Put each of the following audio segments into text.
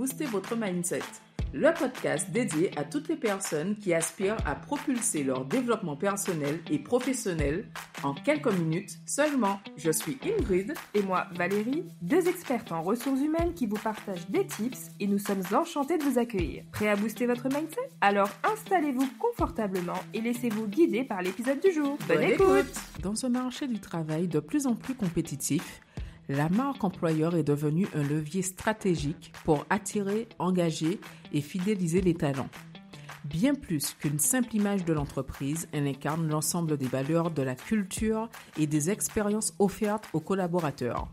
Booster votre mindset, le podcast dédié à toutes les personnes qui aspirent à propulser leur développement personnel et professionnel en quelques minutes seulement. Je suis Ingrid et moi Valérie, deux expertes en ressources humaines qui vous partagent des tips et nous sommes enchantés de vous accueillir. Prêts à booster votre mindset? Alors installez-vous confortablement et laissez-vous guider par l'épisode du jour. Bonne écoute! Dans ce marché du travail de plus en plus compétitif, la marque employeur est devenue un levier stratégique pour attirer, engager et fidéliser les talents. Bien plus qu'une simple image de l'entreprise, elle incarne l'ensemble des valeurs de la culture et des expériences offertes aux collaborateurs.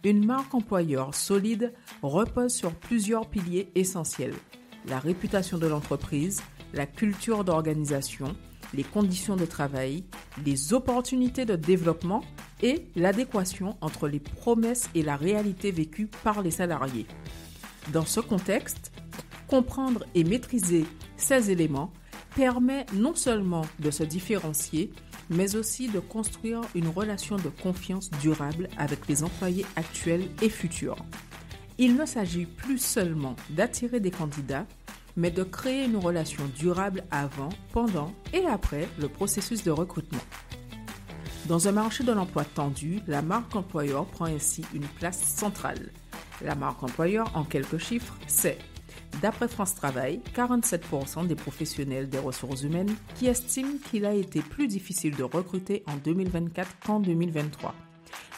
Une marque employeur solide repose sur plusieurs piliers essentiels: la réputation de l'entreprise, la culture d'organisation, les conditions de travail, les opportunités de développement et l'adéquation entre les promesses et la réalité vécue par les salariés. Dans ce contexte, comprendre et maîtriser ces éléments permet non seulement de se différencier, mais aussi de construire une relation de confiance durable avec les employés actuels et futurs. Il ne s'agit plus seulement d'attirer des candidats, mais de créer une relation durable avant, pendant et après le processus de recrutement. Dans un marché de l'emploi tendu, la marque employeur prend ainsi une place centrale. La marque employeur, en quelques chiffres, c'est, d'après France Travail, 47% des professionnels des ressources humaines qui estiment qu'il a été plus difficile de recruter en 2024 qu'en 2023.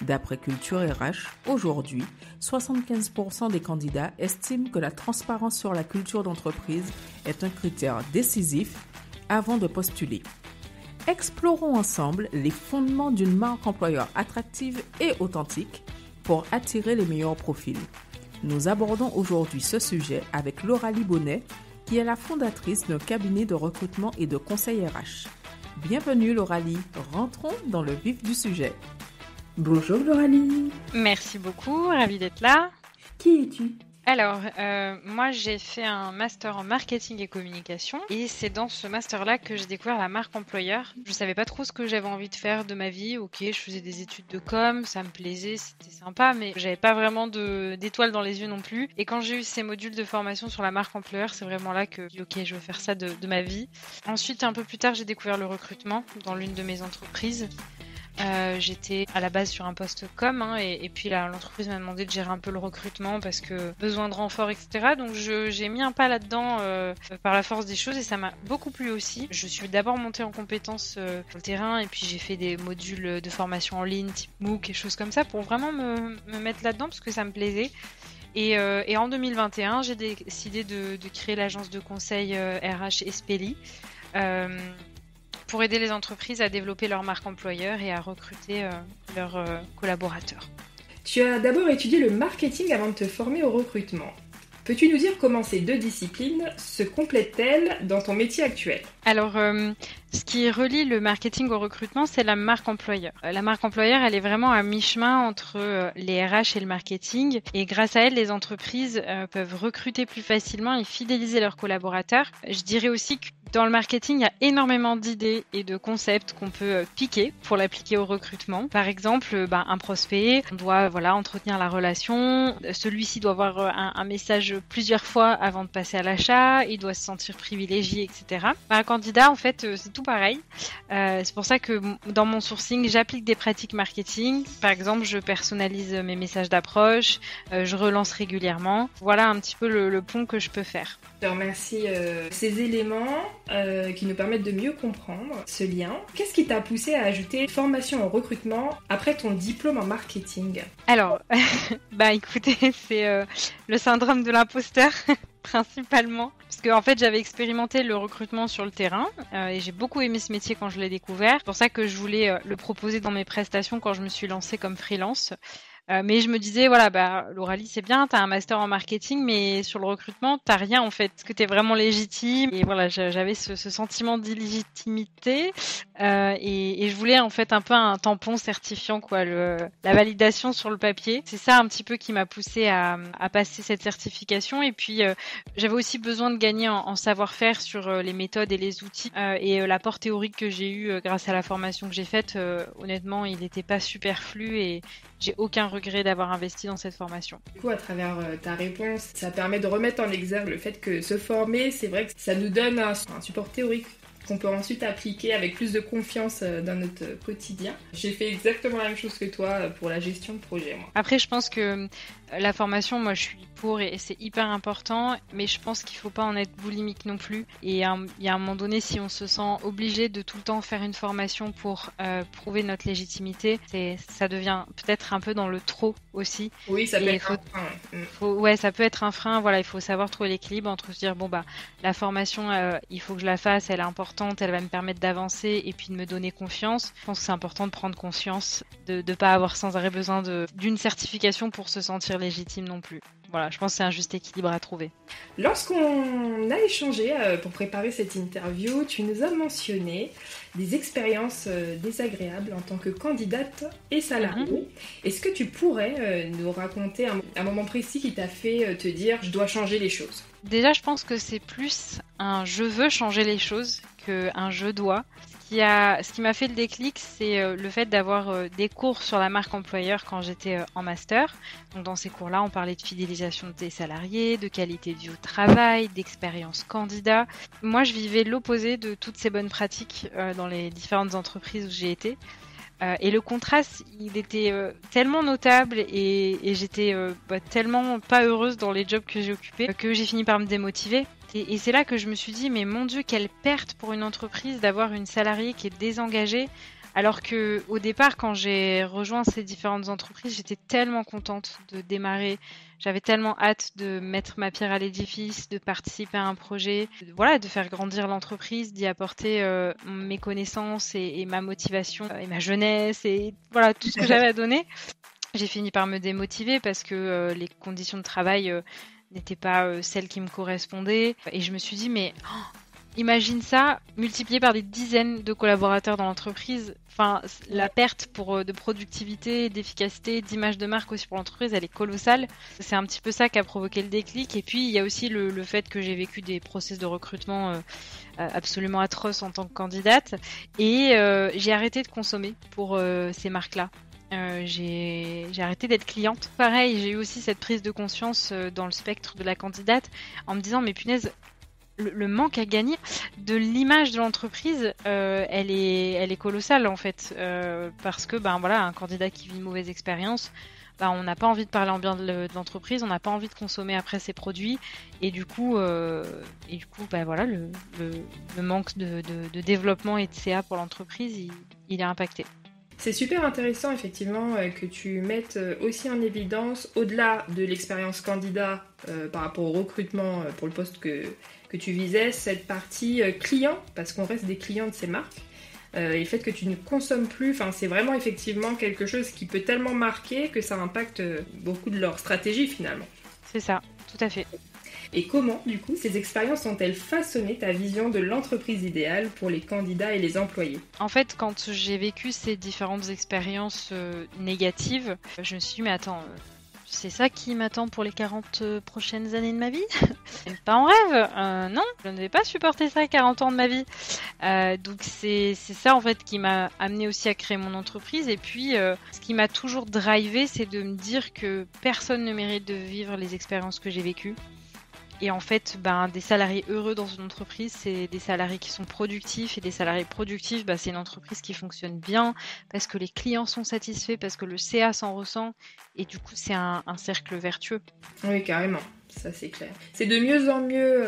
D'après Culture RH, aujourd'hui, 75% des candidats estiment que la transparence sur la culture d'entreprise est un critère décisif avant de postuler. Explorons ensemble les fondements d'une marque employeur attractive et authentique pour attirer les meilleurs profils. Nous abordons aujourd'hui ce sujet avec Lauralie Bonnet, qui est la fondatrice d'un cabinet de recrutement et de conseil RH. Bienvenue Lauralie, rentrons dans le vif du sujet. Bonjour Lauralie. Merci beaucoup, ravie d'être là. Qui es-tu ? Alors, moi j'ai fait un master en marketing et communication et c'est dans ce master-là que j'ai découvert la marque employeur. Je savais pas trop ce que j'avais envie de faire de ma vie. Ok, je faisais des études de com, ça me plaisait, c'était sympa, mais j'avais pas vraiment d'étoiles dans les yeux non plus. Et quand j'ai eu ces modules de formation sur la marque employeur, c'est vraiment là que j'ai dit ok, je veux faire ça de ma vie. Ensuite, un peu plus tard, j'ai découvert le recrutement dans l'une de mes entreprises. J'étais à la base sur un poste com et puis là l'entreprise m'a demandé de gérer un peu le recrutement parce que besoin de renfort, etc. Donc j'ai mis un pas là-dedans par la force des choses et ça m'a beaucoup plu aussi. Je suis d'abord montée en compétences sur le terrain et puis j'ai fait des modules de formation en ligne type MOOC et choses comme ça pour vraiment me mettre là-dedans parce que ça me plaisait. Et en 2021, j'ai décidé de créer l'agence de conseil RH Espeli. Pour aider les entreprises à développer leur marque employeur et à recruter leurs collaborateurs. Tu as d'abord étudié le marketing avant de te former au recrutement. Peux-tu nous dire comment ces deux disciplines se complètent-elles dans ton métier actuel ? Alors, ce qui relie le marketing au recrutement, c'est la marque employeur. La marque employeur, elle est vraiment à mi-chemin entre les RH et le marketing. Et grâce à elle, les entreprises peuvent recruter plus facilement et fidéliser leurs collaborateurs. Je dirais aussi que dans le marketing, il y a énormément d'idées et de concepts qu'on peut piquer pour l'appliquer au recrutement. Par exemple, un prospect, on doit entretenir la relation. Celui-ci doit avoir un message plusieurs fois avant de passer à l'achat. Il doit se sentir privilégié, etc. Un candidat, en fait, c'est tout pareil. C'est pour ça que dans mon sourcing, j'applique des pratiques marketing. Par exemple, je personnalise mes messages d'approche, je relance régulièrement. Voilà un petit peu le pont que je peux faire. Je te remercie ces éléments qui nous permettent de mieux comprendre ce lien. Qu'est-ce qui t'a poussé à ajouter une formation en recrutement après ton diplôme en marketing ? Alors, écoutez, c'est le syndrome de l'imposteur. Principalement, parce que en fait j'avais expérimenté le recrutement sur le terrain et j'ai beaucoup aimé ce métier quand je l'ai découvert. C'est pour ça que je voulais le proposer dans mes prestations quand je me suis lancée comme freelance. Mais je me disais, Lauralie, c'est bien, t'as un master en marketing, mais sur le recrutement, t'as rien en fait. Est-ce que t'es vraiment légitime ? Et voilà, j'avais ce sentiment d'illégitimité et je voulais en fait un peu un tampon certifiant, quoi, la validation sur le papier. C'est ça un petit peu qui m'a poussée à passer cette certification. Et puis, j'avais aussi besoin de gagner en savoir-faire sur les méthodes et les outils. Et l'apport théorique que j'ai eu grâce à la formation que j'ai faite, honnêtement, il n'était pas superflu et j'ai aucun regret d'avoir investi dans cette formation. Du coup, à travers ta réponse, ça permet de remettre en exergue le fait que se former, c'est vrai que ça nous donne un support théorique qu'on peut ensuite appliquer avec plus de confiance dans notre quotidien. J'ai fait exactement la même chose que toi pour la gestion de projet, moi. Après, je pense que la formation, moi je suis pour et c'est hyper important, mais je pense qu'il faut pas en être boulimique non plus. Et il y a un moment donné, si on se sent obligé de tout le temps faire une formation pour prouver notre légitimité, ça devient peut-être un peu dans le trop aussi. Oui, ça peut être un frein. Ouais, ça peut être un frein. Voilà, il faut savoir trouver l'équilibre entre se dire la formation, il faut que je la fasse, elle est importante, elle va me permettre d'avancer et puis de me donner confiance. Je pense que c'est important de prendre conscience, de ne pas avoir sans arrêt besoin d'une certification pour se sentir légitime non plus. Voilà, je pense que c'est un juste équilibre à trouver. Lorsqu'on a échangé pour préparer cette interview, tu nous as mentionné des expériences désagréables en tant que candidate et salariée. Est-ce que tu pourrais nous raconter un moment précis qui t'a fait te dire « je dois changer les choses » ? Déjà, je pense que c'est plus un « je veux changer les choses » qu'un « je dois ». Ce qui m'a fait le déclic, c'est le fait d'avoir des cours sur la marque employeur quand j'étais en master. Donc dans ces cours-là, on parlait de fidélisation des salariés, de qualité de vie au travail, d'expérience candidat. Moi, je vivais l'opposé de toutes ces bonnes pratiques dans les différentes entreprises où j'ai été. Et le contraste, il était tellement notable et j'étais tellement pas heureuse dans les jobs que j'ai occupés que j'ai fini par me démotiver. Et c'est là que je me suis dit, mais mon Dieu, quelle perte pour une entreprise d'avoir une salariée qui est désengagée. Alors que au départ, quand j'ai rejoint ces différentes entreprises, j'étais tellement contente de démarrer. J'avais tellement hâte de mettre ma pierre à l'édifice, de participer à un projet, de faire grandir l'entreprise, d'y apporter mes connaissances et ma motivation et ma jeunesse et voilà tout ce que j'avais à donner. J'ai fini par me démotiver parce que les conditions de travail n'étaient pas celles qui me correspondaient. Et je me suis dit, mais imagine ça multiplié par des dizaines de collaborateurs dans l'entreprise. Enfin, la perte de productivité, d'efficacité, d'image de marque aussi pour l'entreprise, elle est colossale. C'est un petit peu ça qui a provoqué le déclic. Et puis, il y a aussi le fait que j'ai vécu des process de recrutement absolument atroces en tant que candidate. Et j'ai arrêté de consommer pour ces marques-là. J'ai arrêté d'être cliente. Pareil, j'ai eu aussi cette prise de conscience dans le spectre de la candidate en me disant, mais punaise, le manque à gagner de l'image de l'entreprise, elle est colossale en fait, parce que un candidat qui vit une mauvaise expérience, on n'a pas envie de parler en bien de l'entreprise, on n'a pas envie de consommer après ses produits, et du coup, le manque de développement et de CA pour l'entreprise, il est impacté. C'est super intéressant effectivement que tu mettes aussi en évidence, au-delà de l'expérience candidat par rapport au recrutement pour le poste que tu visais, cette partie client, parce qu'on reste des clients de ces marques, et le fait que tu ne consommes plus, c'est vraiment effectivement quelque chose qui peut tellement marquer que ça impacte beaucoup de leur stratégie finalement. C'est ça, tout à fait. Et comment, du coup, ces expériences ont-elles façonné ta vision de l'entreprise idéale pour les candidats et les employés ? En fait, quand j'ai vécu ces différentes expériences négatives, je me suis dit, mais attends, c'est ça qui m'attend pour les 40 prochaines années de ma vie ? Pas en rêve, non, je ne vais pas supporter ça 40 ans de ma vie. Donc c'est ça en fait qui m'a amené aussi à créer mon entreprise. Et puis ce qui m'a toujours drivé, c'est de me dire que personne ne mérite de vivre les expériences que j'ai vécues. Et en fait, des salariés heureux dans une entreprise, c'est des salariés qui sont productifs. Et des salariés productifs, c'est une entreprise qui fonctionne bien parce que les clients sont satisfaits, parce que le CA s'en ressent. Et du coup, c'est un cercle vertueux. Oui, carrément. Ça, c'est clair. C'est de mieux en mieux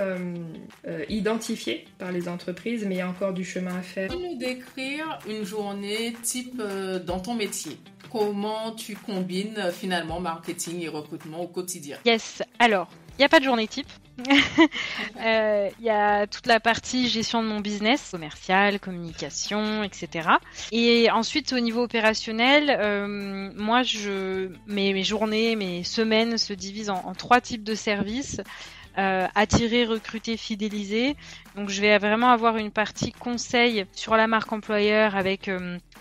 identifié par les entreprises, mais il y a encore du chemin à faire. Peux nous décrire une journée type dans ton métier ? Comment tu combines finalement marketing et recrutement au quotidien ? Yes, alors... Il n'y a pas de journée type. Il y a toute la partie gestion de mon business, commercial, communication, etc. Et ensuite, au niveau opérationnel, moi, mes journées, mes semaines se divisent en 3 types de services. Attirer, recruter, fidéliser. Donc je vais vraiment avoir une partie conseil sur la marque employeur avec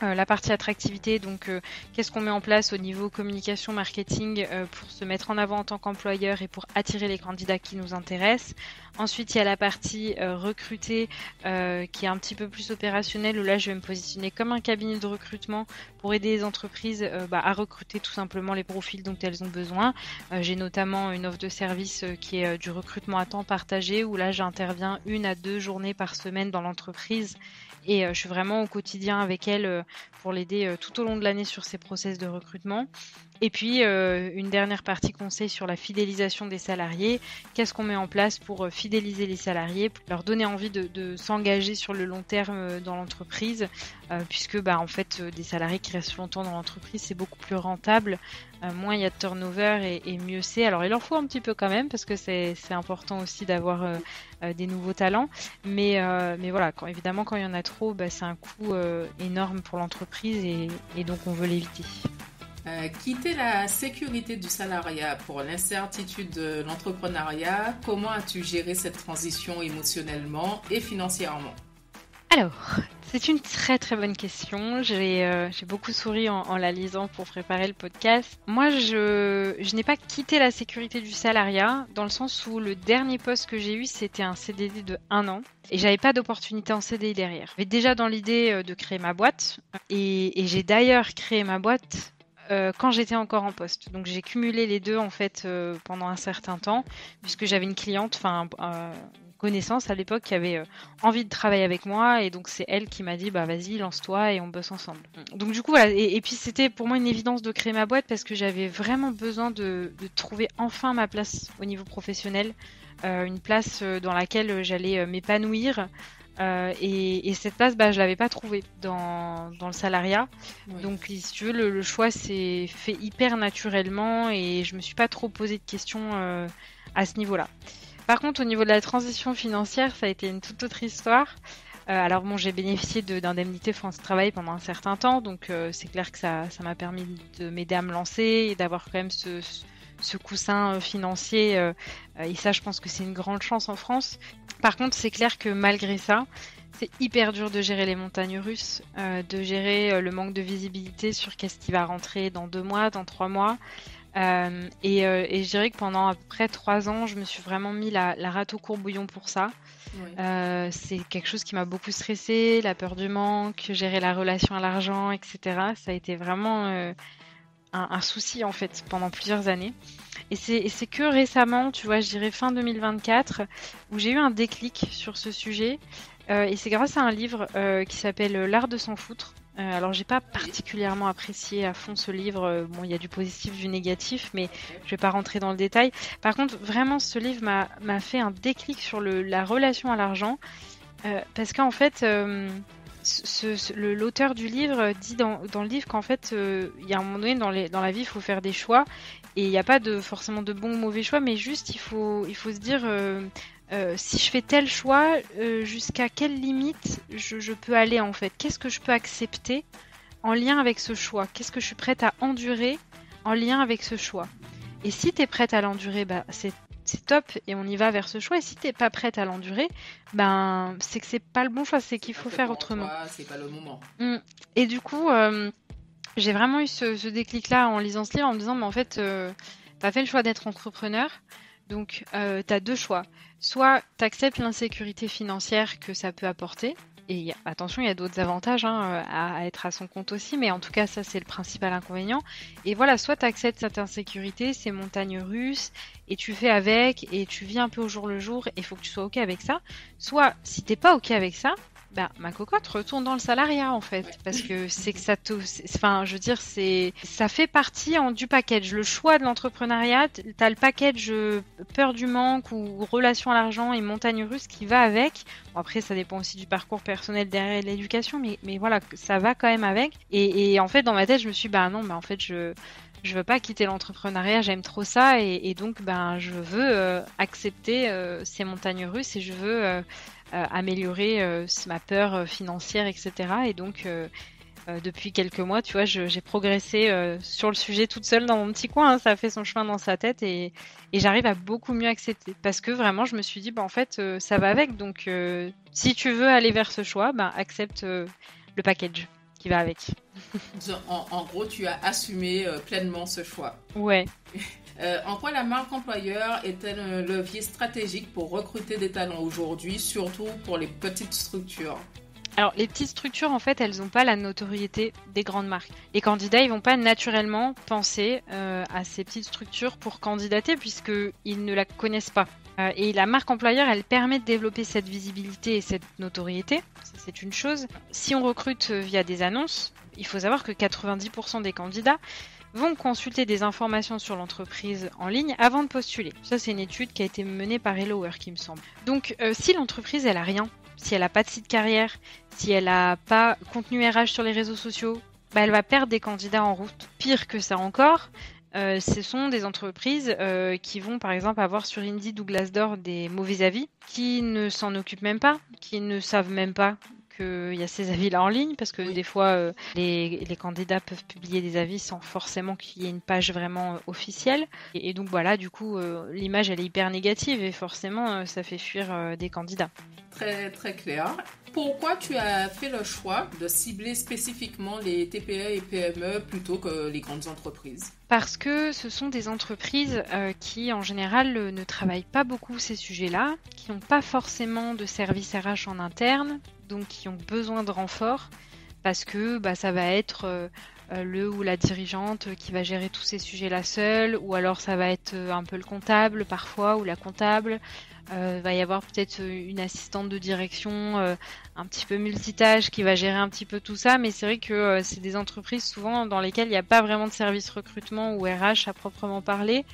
La partie attractivité, donc qu'est-ce qu'on met en place au niveau communication, marketing pour se mettre en avant en tant qu'employeur et pour attirer les candidats qui nous intéressent. Ensuite, il y a la partie recruter qui est un petit peu plus opérationnelle, où là je vais me positionner comme un cabinet de recrutement pour aider les entreprises à recruter tout simplement les profils dont elles ont besoin. J'ai notamment une offre de service qui est du recrutement à temps partagé, où là j'interviens 1 à 2 journées par semaine dans l'entreprise. Et je suis vraiment au quotidien avec elle pour l'aider tout au long de l'année sur ses process de recrutement. Et puis, une dernière partie conseil sur la fidélisation des salariés. Qu'est-ce qu'on met en place pour fidéliser les salariés, pour leur donner envie de s'engager sur le long terme dans l'entreprise, puisque en fait, des salariés qui restent longtemps dans l'entreprise, c'est beaucoup plus rentable. Moins il y a de turnover et mieux c'est. Alors, il en faut un petit peu quand même, parce que c'est important aussi d'avoir des nouveaux talents. Mais voilà, évidemment, quand il y en a trop, c'est un coût énorme pour l'entreprise et donc on veut l'éviter. Quitter la sécurité du salariat pour l'incertitude de l'entrepreneuriat, comment as-tu géré cette transition émotionnellement et financièrement? Alors, c'est une très très bonne question. J'ai beaucoup souri en la lisant pour préparer le podcast. Moi, je n'ai pas quitté la sécurité du salariat, dans le sens où le dernier poste que j'ai eu, c'était un CDD de 1 an. Et j'avais pas d'opportunité en CDI derrière. J'avais déjà dans l'idée de créer ma boîte. Et j'ai d'ailleurs créé ma boîte quand j'étais encore en poste. Donc j'ai cumulé les deux en fait pendant un certain temps, puisque j'avais une cliente, connaissance à l'époque qui avait envie de travailler avec moi, et donc c'est elle qui m'a dit vas-y, lance-toi et on bosse ensemble. Donc du coup voilà, et puis c'était pour moi une évidence de créer ma boîte parce que j'avais vraiment besoin de trouver enfin ma place au niveau professionnel, une place dans laquelle j'allais m'épanouir. Et cette place, je l'avais pas trouvée dans le salariat. Oui. Donc, si tu veux, le choix s'est fait hyper naturellement et je me suis pas trop posé de questions à ce niveau-là. Par contre, au niveau de la transition financière, ça a été une toute autre histoire. Alors bon, j'ai bénéficié d'indemnités France Travail pendant un certain temps, donc c'est clair que ça m'a permis de m'aider à me lancer et d'avoir quand même ce coussin financier, et ça je pense que c'est une grande chance en France. Par contre, c'est clair que malgré ça, c'est hyper dur de gérer les montagnes russes, de gérer le manque de visibilité sur qu'est-ce qui va rentrer dans 2 mois, dans 3 mois. Et je dirais que pendant à peu près 3 ans, je me suis vraiment mis la rate au courbouillon pour ça. Oui. C'est quelque chose qui m'a beaucoup stressée, la peur du manque, gérer la relation à l'argent, etc. Ça a été vraiment un souci en fait pendant plusieurs années. Et c'est que récemment, tu vois, je dirais fin 2024, où j'ai eu un déclic sur ce sujet. Et c'est grâce à un livre qui s'appelle L'art de s'en foutre. Alors j'ai pas particulièrement apprécié à fond ce livre. Bon, il y a du positif, du négatif, mais je vais pas rentrer dans le détail. Par contre, vraiment, ce livre m'a fait un déclic sur la relation à l'argent, parce qu'en fait, l'auteur du livre dit dans le livre qu'en fait, il y a un moment donné dans la vie, il faut faire des choix, et il n'y a pas forcément de bons ou mauvais choix, mais juste il faut se dire si je fais tel choix, jusqu'à quelle limite je peux aller en fait. Qu'est-ce que je peux accepter en lien avec ce choix? Qu'est-ce que je suis prête à endurer en lien avec ce choix? Et si tu es prête à l'endurer, c'est top et on y va vers ce choix. Et si t'es pas prête à l'endurer, c'est que c'est pas le bon choix, c'est qu'il faut faire autrement. C'est pas le moment. Et du coup, j'ai vraiment eu ce déclic-là en lisant ce livre, en me disant, mais en fait, t'as fait le choix d'être entrepreneur, donc t'as 2 choix. Soit t'acceptes l'insécurité financière que ça peut apporter, et attention, il y a d'autres avantages à être à son compte aussi, mais en tout cas, ça, c'est le principal inconvénient. Et voilà, soit tu acceptes cette insécurité, ces montagnes russes, et tu fais avec, et tu vis un peu au jour le jour, et il faut que tu sois OK avec ça. Soit, si t'es pas OK avec ça, ma cocotte, retourne dans le salariat, en fait. Ouais. Parce que c'est que ça fait partie du package. Le choix de l'entrepreneuriat, t'as le package peur du manque ou relation à l'argent et montagne russe qui va avec. Bon, après, ça dépend aussi du parcours personnel derrière l'éducation, mais voilà, ça va quand même avec. Et en fait, dans ma tête, je me suis dit, en fait, je veux pas quitter l'entrepreneuriat, j'aime trop ça, et donc, je veux accepter ces montagnes russes, et je veux améliorer ma peur financière, etc. Et donc, depuis quelques mois, tu vois, j'ai progressé sur le sujet toute seule dans mon petit coin. Ça a fait son chemin dans sa tête, et j'arrive à beaucoup mieux accepter. Parce que vraiment, je me suis dit, en fait, ça va avec. Donc, si tu veux aller vers ce choix, accepte le package qui va avec. En gros, tu as assumé pleinement ce choix. Ouais. En quoi la marque employeur est-elle un levier stratégique pour recruter des talents aujourd'hui, surtout pour les petites structures? Alors, les petites structures, en fait, elles n'ont pas la notoriété des grandes marques. Les candidats, ils vont pas naturellement penser à ces petites structures pour candidater puisqu'ils ne la connaissent pas. Et la marque employeur, elle permet de développer cette visibilité et cette notoriété. Ça, c'est une chose. Si on recrute via des annonces, il faut savoir que 90% des candidats vont consulter des informations sur l'entreprise en ligne avant de postuler. Ça, c'est une étude qui a été menée par Hello Work, il me semble. Donc, si l'entreprise, elle a rien, si elle n'a pas de site carrière, si elle n'a pas contenu RH sur les réseaux sociaux, elle va perdre des candidats en route. Pire que ça encore, ce sont des entreprises qui vont par exemple avoir sur Indeed ou Glassdoor des mauvais avis, qui ne s'en occupent même pas, qui ne savent même pas qu'il y a ces avis-là en ligne, parce que des fois, les candidats peuvent publier des avis sans forcément qu'il y ait une page vraiment officielle. Et donc voilà, du coup, l'image, elle est hyper négative et forcément, ça fait fuir des candidats. Très, très clair. Pourquoi tu as fait le choix de cibler spécifiquement les TPE et PME plutôt que les grandes entreprises? Parce que ce sont des entreprises qui, en général, ne travaillent pas beaucoup ces sujets-là, qui n'ont pas forcément de service RH en interne, donc qui ont besoin de renfort, parce que ça va être le ou la dirigeante qui va gérer tous ces sujets-là seule, ou alors ça va être un peu le comptable parfois, ou la comptable. Va y avoir peut-être une assistante de direction un petit peu multitâche qui va gérer un petit peu tout ça, mais c'est vrai que c'est des entreprises souvent dans lesquelles il n'y a pas vraiment de service recrutement ou RH à proprement parler,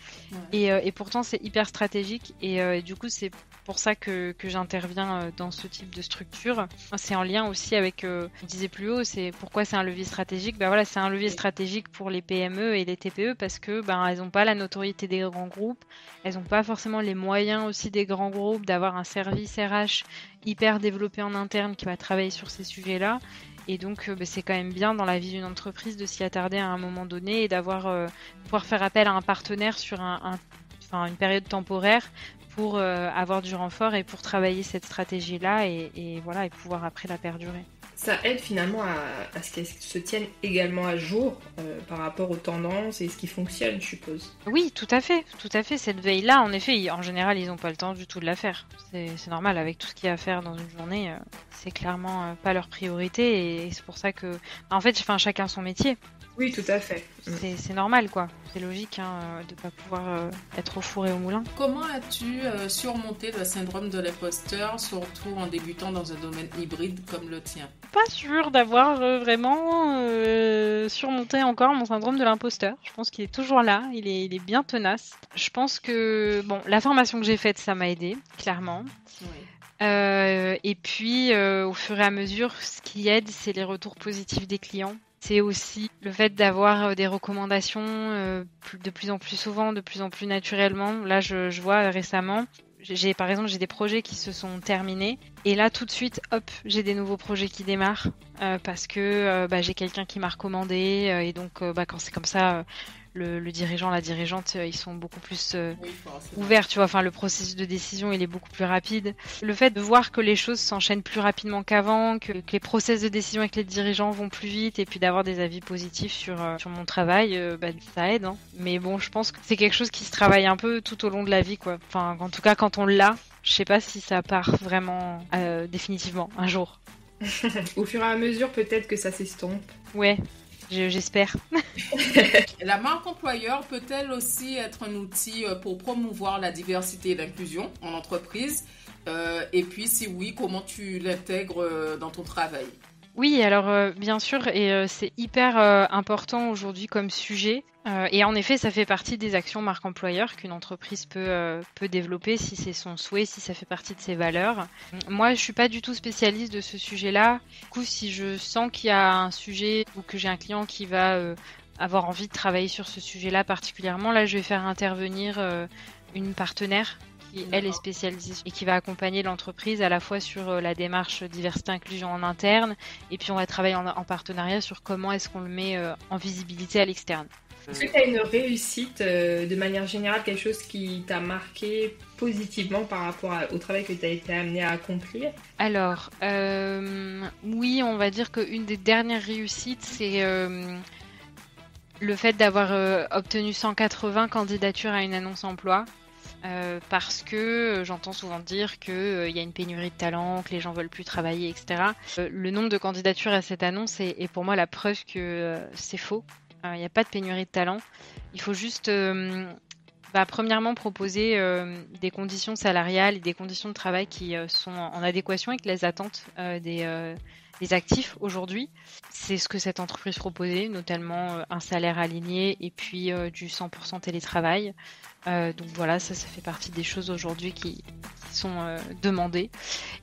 et pourtant c'est hyper stratégique, et du coup c'est pour ça que j'interviens dans ce type de structure. C'est en lien aussi avec, on disait plus haut, c'est pourquoi c'est un levier stratégique. Voilà, c'est un levier stratégique pour les PME et les TPE parce que elles n'ont pas la notoriété des grands groupes, elles n'ont pas forcément les moyens aussi des grands groupes d'avoir un service RH hyper développé en interne qui va travailler sur ces sujets-là. Et donc, c'est quand même bien dans la vie d'une entreprise de s'y attarder à un moment donné et pouvoir faire appel à un partenaire sur une période temporaire pour avoir du renfort et pour travailler cette stratégie-là et pouvoir après la perdurer. Ça aide finalement à ce qu'elles se tiennent également à jour par rapport aux tendances et ce qui fonctionne, je suppose. Oui, tout à fait. Cette veille-là, en effet, en général, ils n'ont pas le temps du tout de la faire. C'est normal, avec tout ce qu'il y a à faire dans une journée, c'est clairement pas leur priorité et c'est pour ça que, en fait, chacun son métier. Oui, tout à fait. C'est normal, quoi. C'est logique de ne pas pouvoir être au four et au moulin. Comment as-tu surmonté le syndrome de l'imposteur, surtout en débutant dans un domaine hybride comme le tien? Pas sûr d'avoir vraiment surmonté encore mon syndrome de l'imposteur. Je pense qu'il est toujours là, il est bien tenace. Je pense que la formation que j'ai faite, ça m'a aidé, clairement. Oui. Et puis, au fur et à mesure, ce qui aide, c'est les retours positifs des clients. C'est aussi le fait d'avoir des recommandations de plus en plus souvent, de plus en plus naturellement. Là, je vois récemment, par exemple, j'ai des projets qui se sont terminés. Et là, tout de suite, hop, j'ai des nouveaux projets qui démarrent parce que j'ai quelqu'un qui m'a recommandé. Et donc, quand c'est comme ça, le dirigeant, la dirigeante, ils sont beaucoup plus ouverts, tu vois. Enfin, le processus de décision, il est beaucoup plus rapide. Le fait de voir que les choses s'enchaînent plus rapidement qu'avant, que les process de décision avec les dirigeants vont plus vite, et puis d'avoir des avis positifs sur mon travail, ça aide. Hein. Mais bon, je pense que c'est quelque chose qui se travaille un peu tout au long de la vie, quoi. Enfin, en tout cas, quand on l'a, je sais pas si ça part vraiment définitivement un jour. Au fur et à mesure, peut-être que ça s'estompe. Ouais. J'espère. La marque employeur peut-elle aussi être un outil pour promouvoir la diversité et l'inclusion en entreprise? Et puis, si oui, comment tu l'intègres dans ton travail? Oui, alors bien sûr, et c'est hyper important aujourd'hui comme sujet. Et en effet, ça fait partie des actions marque employeur qu'une entreprise peut développer si c'est son souhait, si ça fait partie de ses valeurs. Moi, je suis pas du tout spécialiste de ce sujet-là. Du coup, si je sens qu'il y a un sujet ou que j'ai un client qui va avoir envie de travailler sur ce sujet-là particulièrement, là, je vais faire intervenir une partenaire qui, elle, est spécialisée et qui va accompagner l'entreprise à la fois sur la démarche diversité-inclusion en interne, et puis on va travailler en partenariat sur comment est-ce qu'on le met en visibilité à l'externe. Est-ce que tu as une réussite de manière générale, quelque chose qui t'a marqué positivement par rapport au travail que tu as été amené à accomplir? Alors, oui, on va dire qu'une des dernières réussites, c'est le fait d'avoir obtenu 180 candidatures à une annonce emploi. Parce que j'entends souvent dire qu'il y a une pénurie de talent, que les gens veulent plus travailler, etc. Le nombre de candidatures à cette annonce est pour moi la preuve que c'est faux. Il n'y a pas de pénurie de talent. Il faut juste, premièrement, proposer des conditions salariales et des conditions de travail qui sont en adéquation avec les attentes des actifs aujourd'hui. C'est ce que cette entreprise proposait, notamment un salaire aligné et puis du 100% télétravail. Donc voilà, ça fait partie des choses aujourd'hui qui sont demandées.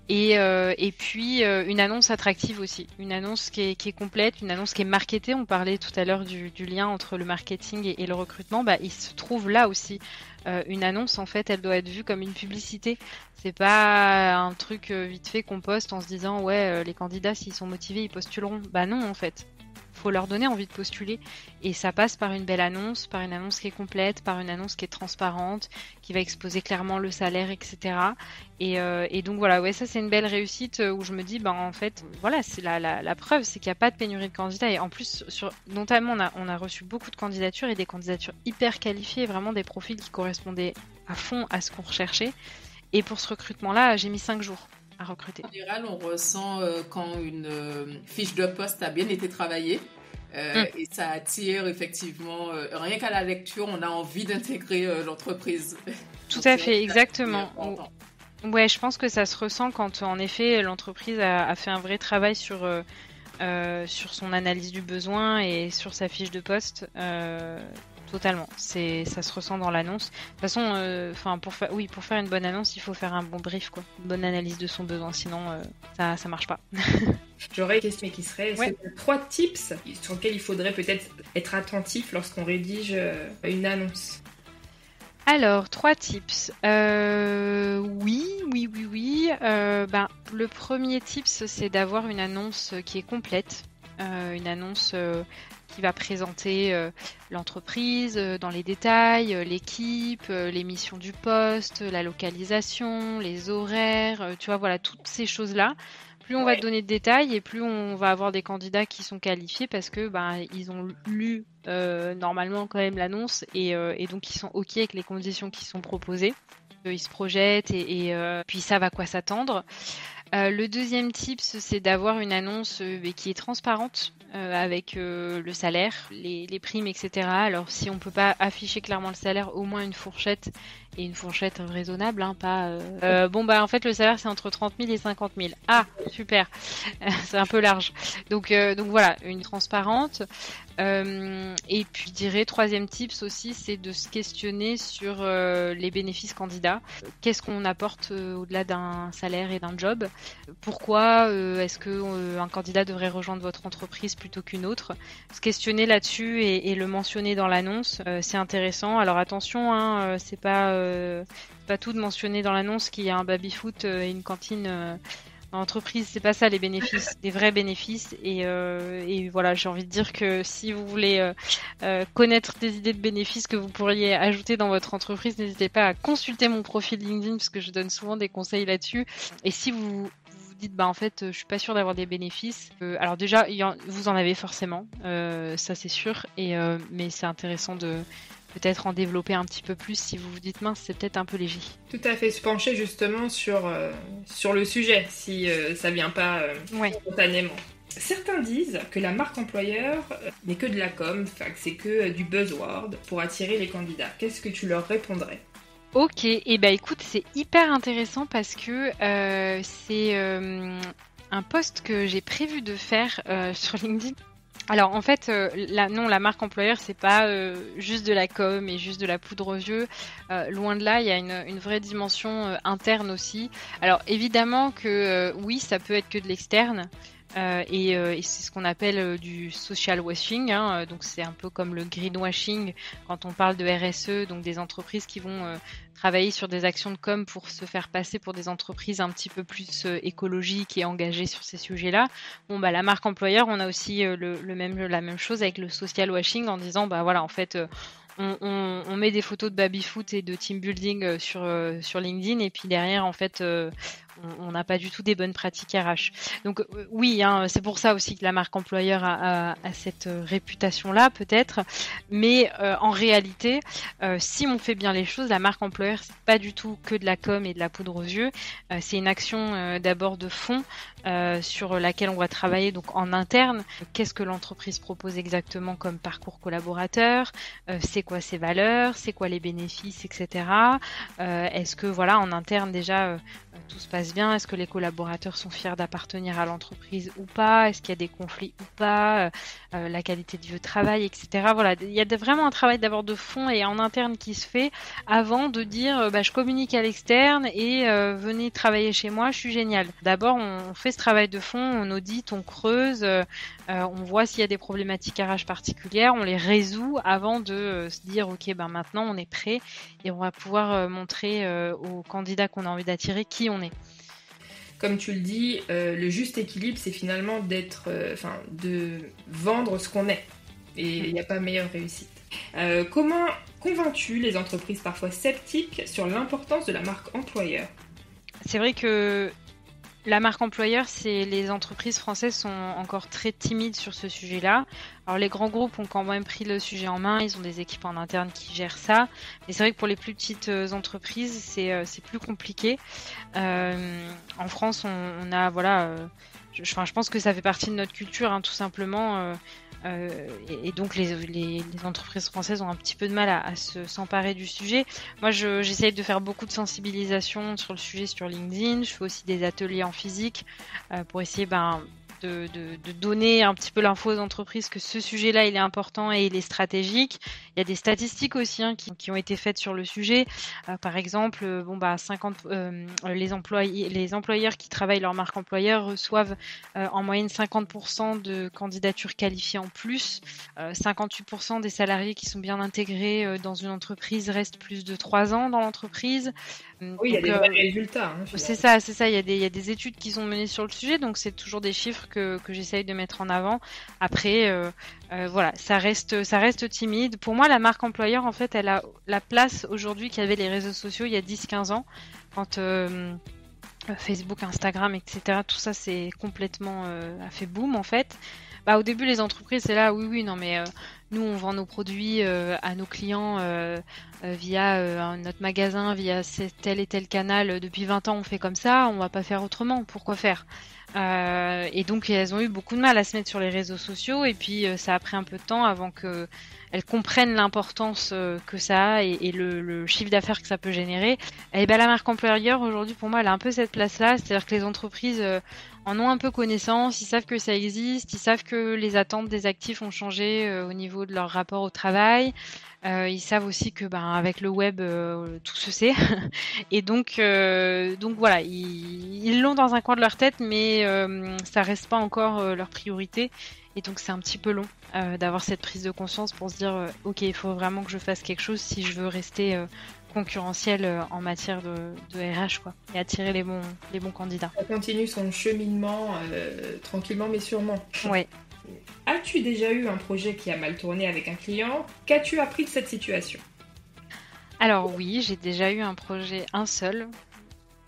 Et puis une annonce attractive aussi, une annonce qui est complète, une annonce qui est marketée. On parlait tout à l'heure du lien entre le marketing et le recrutement. Il se trouve là aussi. Une annonce, en fait, elle doit être vue comme une publicité. C'est pas un truc vite fait qu'on poste en se disant ouais, les candidats, s'ils sont motivés, ils postuleront. Non, en fait. Faut leur donner envie de postuler, et ça passe par une belle annonce, par une annonce qui est complète, par une annonce qui est transparente, qui va exposer clairement le salaire, etc. Et donc voilà, ouais, ça c'est une belle réussite où je me dis, en fait, voilà, c'est la preuve, c'est qu'il n'y a pas de pénurie de candidats, et en plus, notamment, on a reçu beaucoup de candidatures, et des candidatures hyper qualifiées, vraiment des profils qui correspondaient à fond à ce qu'on recherchait. Et pour ce recrutement-là, j'ai mis 5 jours à recruter. En général, on ressent quand une fiche de poste a bien été travaillée et ça attire effectivement, rien qu'à la lecture, on a envie d'intégrer l'entreprise. Tout à fait, exactement. Ouais, je pense que ça se ressent quand en effet l'entreprise a fait un vrai travail sur son analyse du besoin et sur sa fiche de poste. Totalement, ça se ressent dans l'annonce. De toute façon, pour faire une bonne annonce, il faut faire un bon brief, quoi, une bonne analyse de son besoin, sinon ça marche pas. J'aurais une question qui serait 3 tips sur lesquels il faudrait peut-être être attentif lorsqu'on rédige une annonce. Alors, 3 tips. Oui. Le premier tips, c'est d'avoir une annonce qui est complète, une annonce qui va présenter l'entreprise dans les détails, l'équipe, les missions du poste, la localisation, les horaires, tu vois, voilà, toutes ces choses-là. Plus on va te donner de détails et plus on va avoir des candidats qui sont qualifiés parce que ils ont lu normalement quand même l'annonce et donc ils sont OK avec les conditions qui sont proposées. Ils se projettent et puis ils savent à quoi s'attendre. Le deuxième tip, c'est d'avoir une annonce qui est transparente avec le salaire, les primes, etc. Alors si on peut pas afficher clairement le salaire, au moins une fourchette, et une fourchette raisonnable, pas... en fait le salaire c'est entre 30 000 et 50 000. Ah, super. C'est un peu large. Donc voilà, une transparente. Et puis je dirais, troisième tips aussi, c'est de se questionner sur les bénéfices candidats. Qu'est-ce qu'on apporte au-delà d'un salaire et d'un job? Pourquoi est-ce que un candidat devrait rejoindre votre entreprise plutôt qu'une autre? Se questionner là-dessus et le mentionner dans l'annonce, c'est intéressant. Alors attention, c'est pas tout de mentionner dans l'annonce qu'il y a un baby-foot et une cantine dans l'entreprise. C'est pas ça les bénéfices, des vrais bénéfices. Et voilà, j'ai envie de dire que si vous voulez connaître des idées de bénéfices que vous pourriez ajouter dans votre entreprise, n'hésitez pas à consulter mon profil LinkedIn parce que je donne souvent des conseils là-dessus. Et si vous dites en fait je suis pas sûre d'avoir des bénéfices, alors déjà vous en avez forcément, ça c'est sûr, mais c'est intéressant de peut-être en développer un petit peu plus si vous vous dites mince, c'est peut-être un peu léger. Tout à fait, se pencher justement sur le sujet si ça vient pas spontanément. Certains disent que la marque employeur n'est que de la com, que c'est que du buzzword pour attirer les candidats. Qu'est-ce que tu leur répondrais ? Ok, écoute, c'est hyper intéressant parce que c'est un post que j'ai prévu de faire sur LinkedIn. Alors en fait, la marque employeur, c'est pas juste de la com et juste de la poudre aux yeux. Loin de là, il y a une vraie dimension interne aussi. Alors évidemment que oui, ça peut être que de l'externe. Et c'est ce qu'on appelle du social washing, donc c'est un peu comme le greenwashing quand on parle de RSE, donc des entreprises qui vont travailler sur des actions de com pour se faire passer pour des entreprises un petit peu plus écologiques et engagées sur ces sujets-là. Bon, la marque employeur, on a aussi la même chose avec le social washing en disant, voilà, en fait, on met des photos de baby-foot et de team building sur LinkedIn et puis derrière, en fait, on n'a pas du tout des bonnes pratiques RH. Donc oui, c'est pour ça aussi que la marque employeur a cette réputation-là peut-être, mais en réalité, si on fait bien les choses, la marque employeur, c'est pas du tout que de la com et de la poudre aux yeux. C'est une action d'abord de fond sur laquelle on va travailler donc en interne. Qu'est-ce que l'entreprise propose exactement comme parcours collaborateur, c'est quoi ses valeurs, c'est quoi les bénéfices, etc. Est-ce que voilà, en interne déjà tout se passe bien, est-ce que les collaborateurs sont fiers d'appartenir à l'entreprise ou pas, est-ce qu'il y a des conflits ou pas, la qualité de vie au travail, etc. Voilà, il y a vraiment un travail d'abord de fond et en interne qui se fait avant de dire je communique à l'externe et venez travailler chez moi, je suis génial. D'abord on fait ce travail de fond, on audite, on creuse, on voit s'il y a des problématiques RH particulières, on les résout avant de se dire ok maintenant on est prêt et on va pouvoir montrer aux candidats qu'on a envie d'attirer qui on est. Comme tu le dis, le juste équilibre, c'est finalement de vendre ce qu'on est. Et il n'y a pas meilleure réussite. Comment convaincs-tu les entreprises parfois sceptiques sur l'importance de la marque employeur ? C'est vrai que la marque employeur, les entreprises françaises sont encore très timides sur ce sujet-là. Alors les grands groupes ont quand même pris le sujet en main, ils ont des équipes en interne qui gèrent ça. Mais c'est vrai que pour les plus petites entreprises, c'est plus compliqué. En France, on a je pense que ça fait partie de notre culture, tout simplement. Et donc les entreprises françaises ont un petit peu de mal à s'emparer du sujet. Moi, j'essaye de faire beaucoup de sensibilisation sur le sujet sur LinkedIn. Je fais aussi des ateliers en physique pour essayer de donner un petit peu l'info aux entreprises que ce sujet-là, il est important et il est stratégique. Il y a des statistiques aussi qui ont été faites sur le sujet. Par exemple, les employeurs qui travaillent leur marque employeur reçoivent en moyenne 50% de candidatures qualifiées en plus. 58% des salariés qui sont bien intégrés dans une entreprise restent plus de 3 ans dans l'entreprise. Oui, il y a des vrais résultats. C'est ça. Il y a des études qui sont menées sur le sujet, donc c'est toujours des chiffres que j'essaye de mettre en avant. Après, ça reste timide. Pour moi, la marque employeur, en fait, elle a la place aujourd'hui qu'avaient les réseaux sociaux il y a 10-15 ans, quand Facebook, Instagram, etc., tout ça, c'est complètement a fait boom, en fait. Au début, les entreprises, c'est là, oui, non, mais nous, on vend nos produits à nos clients via notre magasin, via tel et tel canal. Depuis 20 ans, on fait comme ça, on va pas faire autrement. Pourquoi faire ? Et donc, elles ont eu beaucoup de mal à se mettre sur les réseaux sociaux. Et puis, ça a pris un peu de temps avant qu'elles comprennent l'importance que ça a et le chiffre d'affaires que ça peut générer. Et la marque employeur, aujourd'hui, pour moi, elle a un peu cette place-là. C'est-à-dire que les entreprises en ont un peu connaissance, ils savent que ça existe, ils savent que les attentes des actifs ont changé au niveau de leur rapport au travail. Ils savent aussi que avec le web tout se sait et donc voilà, ils l'ont dans un coin de leur tête, mais ça reste pas encore leur priorité et donc c'est un petit peu long d'avoir cette prise de conscience pour se dire ok, il faut vraiment que je fasse quelque chose si je veux rester concurrentiel en matière de RH et attirer les bons candidats. Ça continue son cheminement tranquillement mais sûrement. Ouais. As-tu déjà eu un projet qui a mal tourné avec un client ? Qu'as-tu appris de cette situation ? Alors oui, j'ai déjà eu un seul.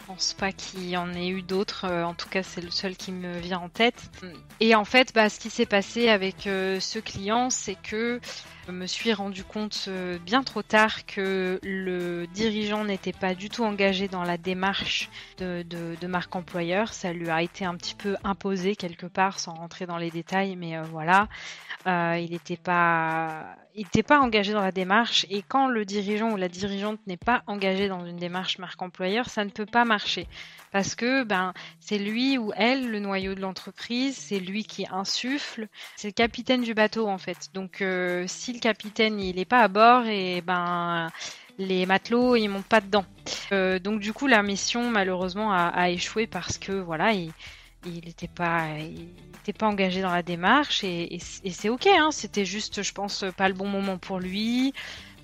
Je pense pas qu'il y en ait eu d'autres. En tout cas, c'est le seul qui me vient en tête. Et en fait, ce qui s'est passé avec ce client, c'est que je me suis rendu compte bien trop tard que le dirigeant n'était pas du tout engagé dans la démarche de marque employeur. Ça lui a été un petit peu imposé quelque part, sans rentrer dans les détails, mais voilà. Il n'était pas engagé dans la démarche, et quand le dirigeant ou la dirigeante n'est pas engagé dans une démarche marque employeur, ça ne peut pas marcher parce que c'est lui ou elle le noyau de l'entreprise, c'est lui qui insuffle, c'est le capitaine du bateau en fait. Donc si le capitaine il n'est pas à bord, et les matelots ils montent pas dedans. Donc du coup la mission malheureusement a échoué parce que voilà, il n'était pas engagé dans la démarche, et c'est ok, c'était juste, je pense, pas le bon moment pour lui,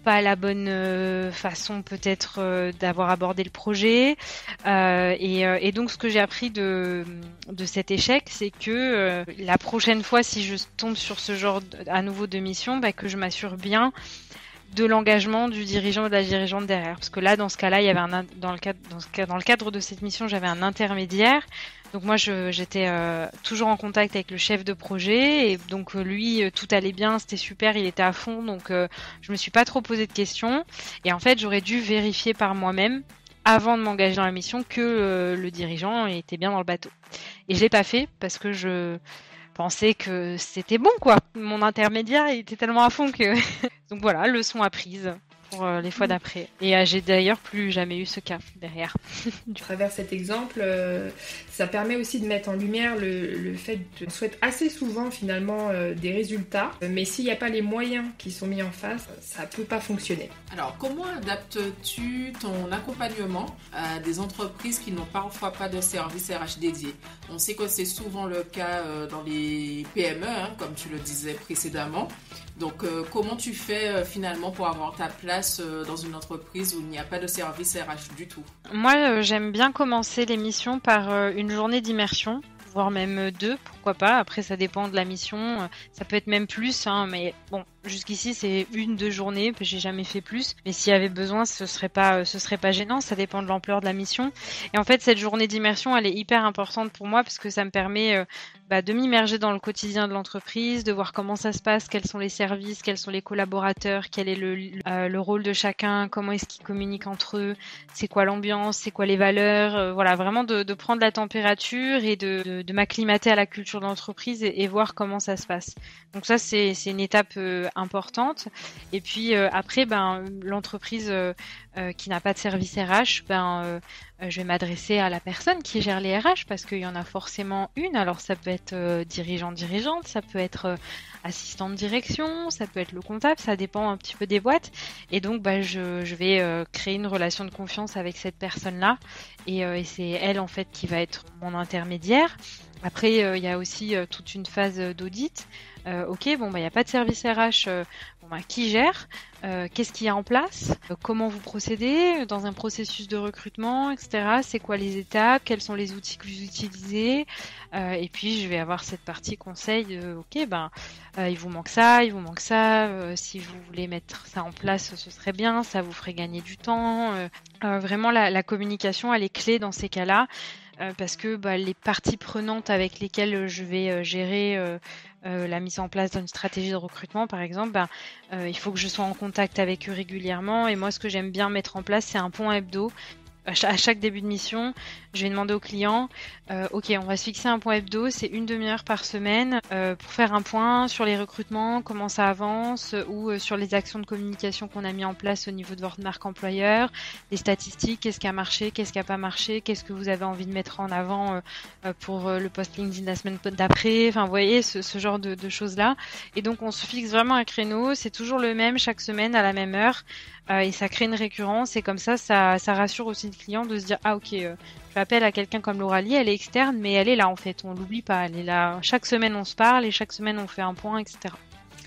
pas la bonne façon peut-être d'avoir abordé le projet. Et donc ce que j'ai appris de cet échec, c'est que la prochaine fois, si je tombe sur ce genre à nouveau de mission, que je m'assure bien de l'engagement du dirigeant ou de la dirigeante derrière. Parce que là, dans ce cas-là, il y avait dans le cadre de cette mission, j'avais un intermédiaire. Donc moi, j'étais toujours en contact avec le chef de projet, et donc lui, tout allait bien, c'était super, il était à fond, donc je me suis pas trop posé de questions. Et en fait, j'aurais dû vérifier par moi-même, avant de m'engager dans la mission, que le dirigeant était bien dans le bateau. Et je l'ai pas fait parce que je pensais que c'était bon, quoi. Mon intermédiaire, il était tellement à fond que... Donc voilà, leçon apprise pour les fois d'après. Et j'ai d'ailleurs plus jamais eu ce cas derrière. À travers cet exemple, ça permet aussi de mettre en lumière le fait qu'on souhaite assez souvent finalement des résultats, mais s'il n'y a pas les moyens qui sont mis en face, ça ne peut pas fonctionner. Alors, comment adaptes-tu ton accompagnement à des entreprises qui n'ont parfois pas de service RH dédié? On sait que c'est souvent le cas dans les PME, comme tu le disais précédemment. Donc, comment tu fais finalement pour avoir ta place dans une entreprise où il n'y a pas de service RH du tout? Moi, j'aime bien commencer l'émission par une journée d'immersion, voire même 2, pourquoi pas. Après, ça dépend de la mission. Ça peut être même plus, mais bon, jusqu'ici, c'est 1-2 journées. J'ai jamais fait plus. Mais s'il y avait besoin, ce serait pas gênant. Ça dépend de l'ampleur de la mission. Et en fait, cette journée d'immersion, elle est hyper importante pour moi parce que ça me permet de m'immerger dans le quotidien de l'entreprise, de voir comment ça se passe, quels sont les services, quels sont les collaborateurs, quel est le rôle de chacun, comment est-ce qu'ils communiquent entre eux, c'est quoi l'ambiance, c'est quoi les valeurs, voilà, vraiment de prendre la température et de m'acclimater à la culture de l'entreprise et voir comment ça se passe. Donc ça, c'est une étape importante. Et puis après, l'entreprise qui n'a pas de service RH, je vais m'adresser à la personne qui gère les RH parce qu'il y en a forcément une. Alors ça peut être dirigeante, ça peut être assistante de direction, ça peut être le comptable, ça dépend un petit peu des boîtes. Et donc je vais créer une relation de confiance avec cette personne-là et c'est elle en fait qui va être mon intermédiaire. Après il y a aussi toute une phase d'audit. Ok, il n'y a pas de service RH, qui gère, qu'est-ce qu'il y a en place, comment vous procédez dans un processus de recrutement, etc. C'est quoi les étapes, quels sont les outils que vous utilisez, et puis je vais avoir cette partie conseil de il vous manque ça, si vous voulez mettre ça en place, ce serait bien, ça vous ferait gagner du temps. Vraiment la communication, elle est clé dans ces cas-là. Parce que les parties prenantes avec lesquelles je vais gérer la mise en place d'une stratégie de recrutement, par exemple, il faut que je sois en contact avec eux régulièrement. Et moi, ce que j'aime bien mettre en place, c'est un point hebdo. À chaque début de mission, je vais demander au client, ok, on va se fixer un point hebdo, c'est 1 demi-heure par semaine pour faire un point sur les recrutements, comment ça avance, ou sur les actions de communication qu'on a mis en place au niveau de votre marque employeur, les statistiques, qu'est-ce qui a marché, qu'est-ce qui n'a pas marché, qu'est-ce que vous avez envie de mettre en avant pour le post LinkedIn la semaine d'après, enfin vous voyez, ce genre de choses-là. Et donc on se fixe vraiment un créneau, c'est toujours le même chaque semaine à la même heure. Et ça crée une récurrence et comme ça rassure aussi le client de se dire ok, je fais appel à quelqu'un comme Lauralie, elle est externe mais elle est là en fait, on l'oublie pas, elle est là, chaque semaine on se parle et chaque semaine on fait un point, etc.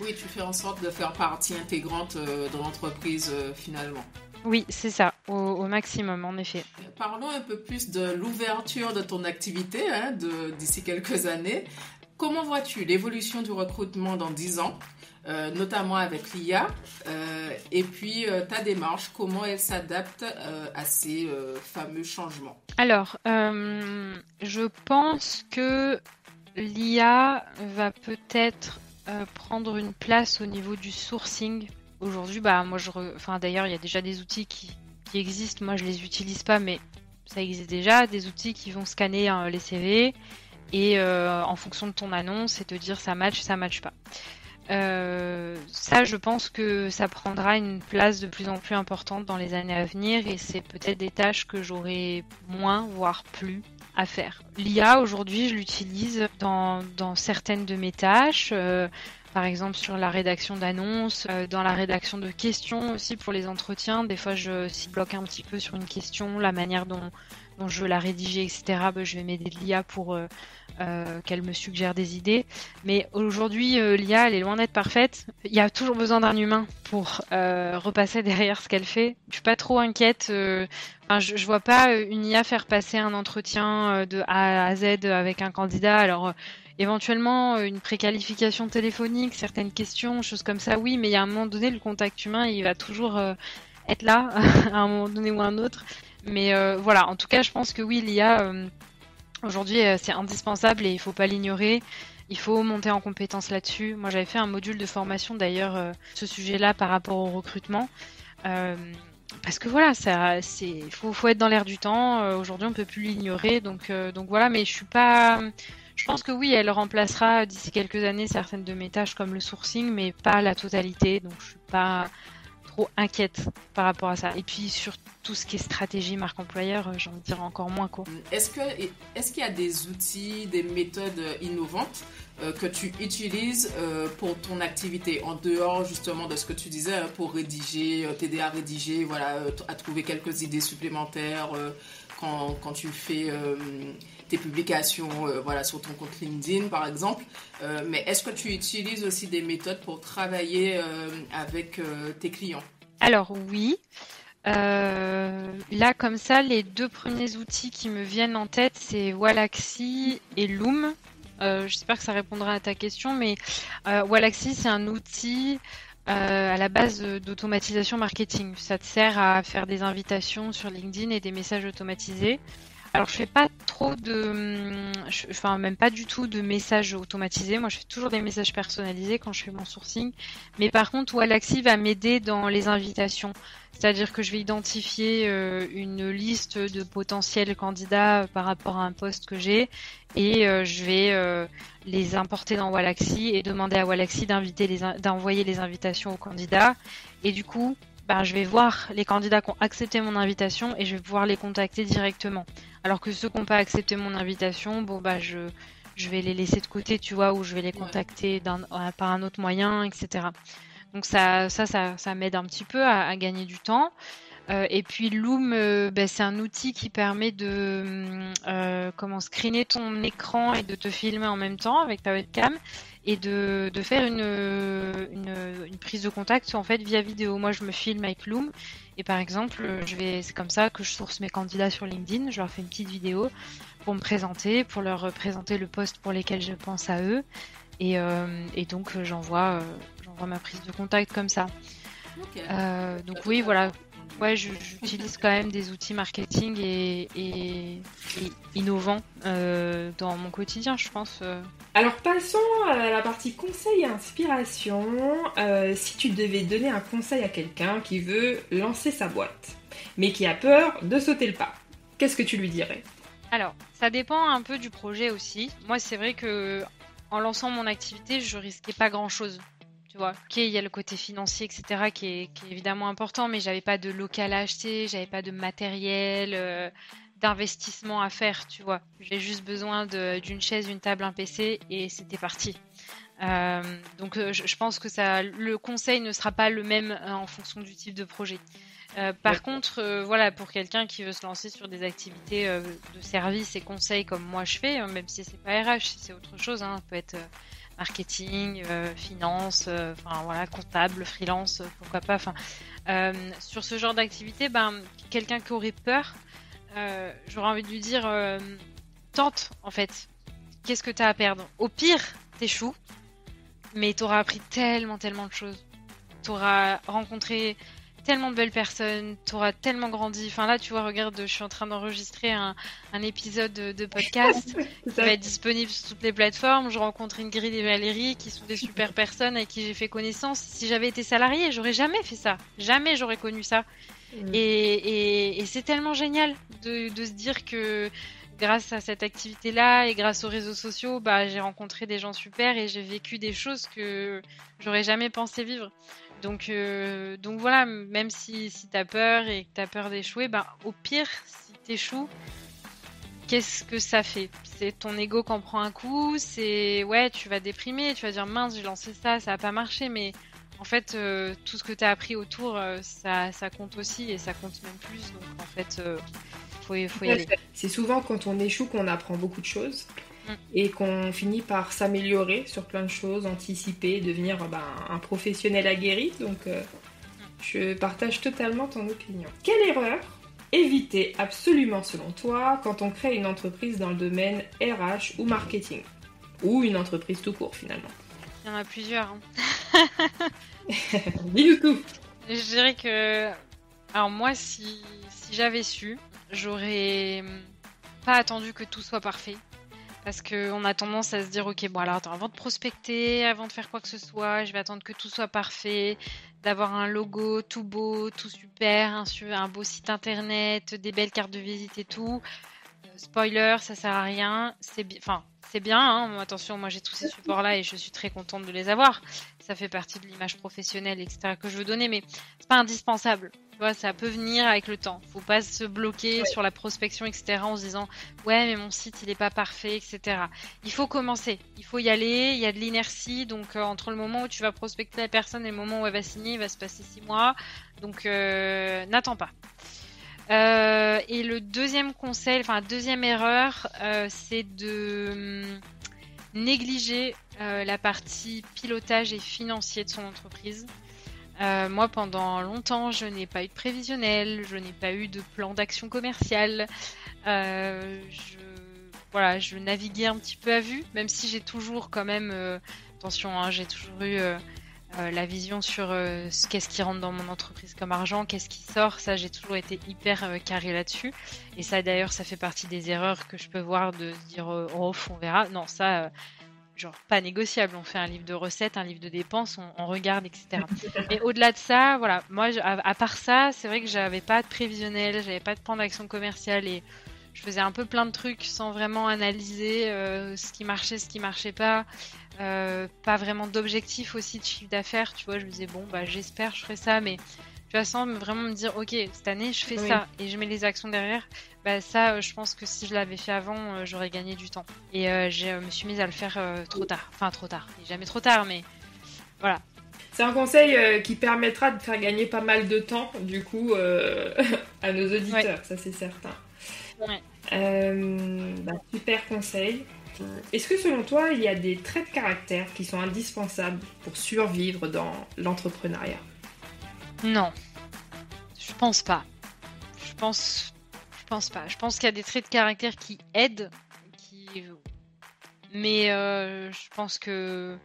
Oui, tu fais en sorte de faire partie intégrante de l'entreprise finalement. Oui, c'est ça, au maximum en effet. Parlons un peu plus de l'ouverture de ton activité d'ici quelques années. Comment vois-tu l'évolution du recrutement dans 10 ans notamment avec l'IA, et puis ta démarche, comment elle s'adapte à ces fameux changements? Alors, je pense que l'IA va peut-être prendre une place au niveau du sourcing. Aujourd'hui, d'ailleurs, il y a déjà des outils qui existent. Moi, je les utilise pas, mais ça existe déjà. Des outils qui vont scanner les CV et en fonction de ton annonce et te dire ça match pas. Ça, je pense que ça prendra une place de plus en plus importante dans les années à venir et c'est peut-être des tâches que j'aurai moins, voire plus à faire. L'IA, aujourd'hui, je l'utilise dans certaines de mes tâches, par exemple sur la rédaction d'annonces, dans la rédaction de questions aussi pour les entretiens. Des fois, je bloque un petit peu sur une question, la manière dont dont je veux la rédiger, etc., je vais m'aider de l'IA pour qu'elle me suggère des idées. Mais aujourd'hui, l'IA, elle est loin d'être parfaite. Il y a toujours besoin d'un humain pour repasser derrière ce qu'elle fait. Je suis pas trop inquiète. Je vois pas une IA faire passer un entretien de A à Z avec un candidat. Alors, éventuellement, une préqualification téléphonique, certaines questions, choses comme ça, oui, mais il y a un moment donné, le contact humain, il va toujours être là, à un moment donné ou à un autre. Mais voilà, en tout cas, je pense que oui, l'IA, aujourd'hui, c'est indispensable et il faut pas l'ignorer. Il faut monter en compétence là-dessus. Moi, j'avais fait un module de formation, d'ailleurs, ce sujet-là par rapport au recrutement. Parce que voilà, faut être dans l'air du temps. Aujourd'hui, on peut plus l'ignorer. Donc voilà, mais je suis pas... Je pense que oui, elle remplacera d'ici quelques années certaines de mes tâches comme le sourcing, mais pas la totalité. Donc je suis pas trop inquiète par rapport à ça. Et puis sur tout ce qui est stratégie marque employeur, j'ai envie de dire encore moins quoi. Est-ce qu'il y a des outils, des méthodes innovantes que tu utilises pour ton activité en dehors justement de ce que tu disais pour rédiger, t'aider à rédiger, voilà, à trouver quelques idées supplémentaires quand tu fais tes publications voilà, sur ton compte LinkedIn par exemple, mais est-ce que tu utilises aussi des méthodes pour travailler avec tes clients? Alors oui, là comme ça, les deux premiers outils qui me viennent en tête, c'est Wallaxy et Loom. J'espère que ça répondra à ta question, mais Wallaxy, c'est un outil à la base d'automatisation marketing. Ça te sert à faire des invitations sur LinkedIn et des messages automatisés. Alors, je fais pas trop même pas du tout de messages automatisés. Moi, je fais toujours des messages personnalisés quand je fais mon sourcing. Mais par contre, Wallaxy va m'aider dans les invitations. C'est-à-dire que je vais identifier une liste de potentiels candidats par rapport à un poste que j'ai et je vais les importer dans Wallaxy et demander à Wallaxy d'envoyer les invitations aux candidats. Et du coup, je vais voir les candidats qui ont accepté mon invitation et je vais pouvoir les contacter directement. Alors que ceux qui n'ont pas accepté mon invitation, je vais les laisser de côté, tu vois, ou je vais les contacter par un autre moyen, etc. Donc ça m'aide un petit peu à gagner du temps. Et puis Loom, c'est un outil qui permet de screener ton écran et de te filmer en même temps avec ta webcam et de faire une prise de contact en fait via vidéo. Moi, je me filme avec Loom et par exemple, c'est comme ça que je source mes candidats sur LinkedIn. Je leur fais une petite vidéo pour me présenter, pour leur présenter le poste pour lesquels je pense à eux et donc j'envoie ma prise de contact comme ça. Okay. Donc oui, voilà. Ouais, j'utilise quand même des outils marketing et innovants dans mon quotidien, je pense. Alors passons à la partie conseil et inspiration. Si tu devais donner un conseil à quelqu'un qui veut lancer sa boîte, mais qui a peur de sauter le pas, qu'est-ce que tu lui dirais? Alors, ça dépend un peu du projet aussi. Moi, c'est vrai que en lançant mon activité, je risquais pas grand-chose. Tu vois, il y a le côté financier, etc., qui est évidemment important, mais j'avais pas de local à acheter, j'avais pas de matériel, d'investissement à faire, tu vois. J'ai juste besoin d'une chaise, une table, un PC, et c'était parti. Donc, je pense que le conseil ne sera pas le même en fonction du type de projet. Par contre, voilà, pour quelqu'un qui veut se lancer sur des activités de service et conseils comme moi je fais, même si c'est pas RH, si c'est autre chose, ça peut être marketing, finance, comptable, freelance, pourquoi pas. Sur ce genre d'activité, quelqu'un qui aurait peur, j'aurais envie de lui dire tente en fait. Qu'est-ce que tu as à perdre? Au pire, t'échoues, mais t'auras appris tellement de choses. T'auras rencontré tellement de belles personnes, t'auras tellement grandi. Enfin là, tu vois, regarde, je suis en train d'enregistrer un épisode de podcast qui va être disponible sur toutes les plateformes. Je rencontre Ingrid et Valérie qui sont des super personnes avec qui j'ai fait connaissance. Si j'avais été salariée, j'aurais jamais fait ça. Jamais j'aurais connu ça. Et c'est tellement génial de se dire que grâce à cette activité-là et grâce aux réseaux sociaux, j'ai rencontré des gens super et j'ai vécu des choses que j'aurais jamais pensé vivre. Donc voilà, même si t'as peur et que t'as peur d'échouer, au pire, si t'échoues, qu'est-ce que ça fait? C'est ton ego qui en prend un coup, tu vas déprimer, tu vas dire mince, j'ai lancé ça a pas marché, mais en fait, tout ce que t'as appris autour, ça compte aussi et ça compte même plus. Donc en fait, faut y Tout à aller. fait. C'est souvent quand on échoue qu'on apprend beaucoup de choses et qu'on finit par s'améliorer sur plein de choses, anticiper, devenir un professionnel aguerri. Donc, je partage totalement ton opinion. Quelle erreur éviter absolument selon toi quand on crée une entreprise dans le domaine RH ou marketing? Ou une entreprise tout court finalement. Il y en a plusieurs. Dis-nous tout. Je dirais que... Alors moi, si j'avais su, j'aurais pas attendu que tout soit parfait. Parce qu'on a tendance à se dire, ok, bon alors attends, avant de prospecter, avant de faire quoi que ce soit, je vais attendre que tout soit parfait, d'avoir un logo tout beau, tout super, un beau site internet, des belles cartes de visite et tout. Spoiler, ça sert à rien. C'est bien, hein. Attention, moi j'ai tous ces supports-là et je suis très contente de les avoir. Ça fait partie de l'image professionnelle, etc. que je veux donner, mais c'est pas indispensable. Tu vois, ça peut venir avec le temps. Faut pas se bloquer sur la prospection, etc. en se disant ouais, mais mon site il est pas parfait, etc. Il faut commencer, il faut y aller. Il y a de l'inertie, donc entre le moment où tu vas prospecter la personne et le moment où elle va signer, il va se passer 6 mois. Donc n'attends pas. Et le deuxième conseil, enfin deuxième erreur, c'est de négliger la partie pilotage et financier de son entreprise. Moi, pendant longtemps, je n'ai pas eu de prévisionnel, je n'ai pas eu de plan d'action commerciale. Je naviguais un petit peu à vue, même si j'ai toujours quand même, attention, hein, j'ai toujours eu la vision sur qu'est-ce qui rentre dans mon entreprise comme argent, qu'est-ce qui sort. Ça, j'ai toujours été hyper carré là-dessus. Et ça, d'ailleurs, ça fait partie des erreurs que je peux voir de se dire on verra. Non, ça, genre pas négociable. On fait un livre de recettes, un livre de dépenses, on regarde, etc. Et au-delà de ça, voilà, moi, à part ça, c'est vrai que j'avais pas de prévisionnel, j'avais pas de plan d'action commerciale et je faisais un peu plein de trucs sans vraiment analyser ce qui marchait pas. Pas vraiment d'objectif aussi de chiffre d'affaires, tu vois, je me disais bon bah j'espère je ferai ça, mais tu vois, sans vraiment me dire ok cette année je fais ça et je mets les actions derrière, bah ça je pense que si je l'avais fait avant j'aurais gagné du temps et je me suis mise à le faire trop tard, il n'est jamais trop tard mais voilà. C'est un conseil qui permettra de faire gagner pas mal de temps du coup à nos auditeurs, ça c'est certain. Super conseil. Est-ce que selon toi, il y a des traits de caractère qui sont indispensables pour survivre dans l'entrepreneuriat? Non, je pense pas. Je pense pas. Je pense qu'il y a des traits de caractère qui aident, mais je pense que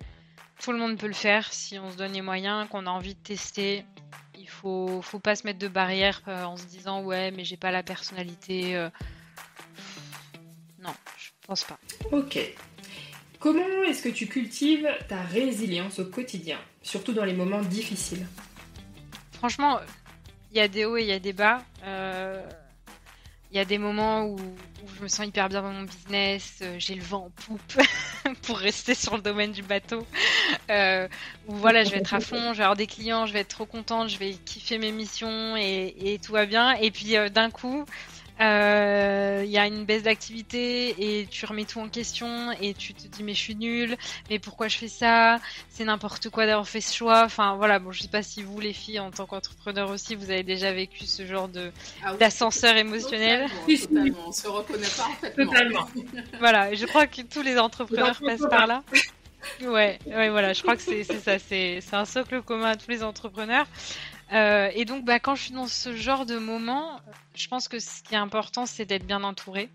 tout le monde peut le faire si on se donne les moyens, qu'on a envie de tester. Il faut pas se mettre de barrières en se disant ouais, mais j'ai pas la personnalité. Non, je pense pas. Ok. Comment est-ce que tu cultives ta résilience au quotidien, surtout dans les moments difficiles? Franchement, il y a des hauts et il y a des bas. Il y a des moments où je me sens hyper bien dans mon business, j'ai le vent en poupe pour rester sur le domaine du bateau. Où voilà, je vais être à fond, je vais avoir des clients, je vais être trop contente, je vais kiffer mes missions et tout va bien. Et puis d'un coup, il y a une baisse d'activité et tu remets tout en question et tu te dis mais je suis nulle, mais pourquoi je fais ça, c'est n'importe quoi d'avoir fait ce choix. Enfin voilà, bon je sais pas si vous les filles en tant qu'entrepreneur aussi vous avez déjà vécu ce genre d'ascenseur émotionnel. Totalement, on se reconnaît parfaitement. Totalement. Voilà, je crois que tous les entrepreneurs passent par là. Ouais, voilà, je crois que c'est ça, c'est un socle commun à tous les entrepreneurs. Et donc, quand je suis dans ce genre de moment, je pense que ce qui est important, c'est d'être bien entouré,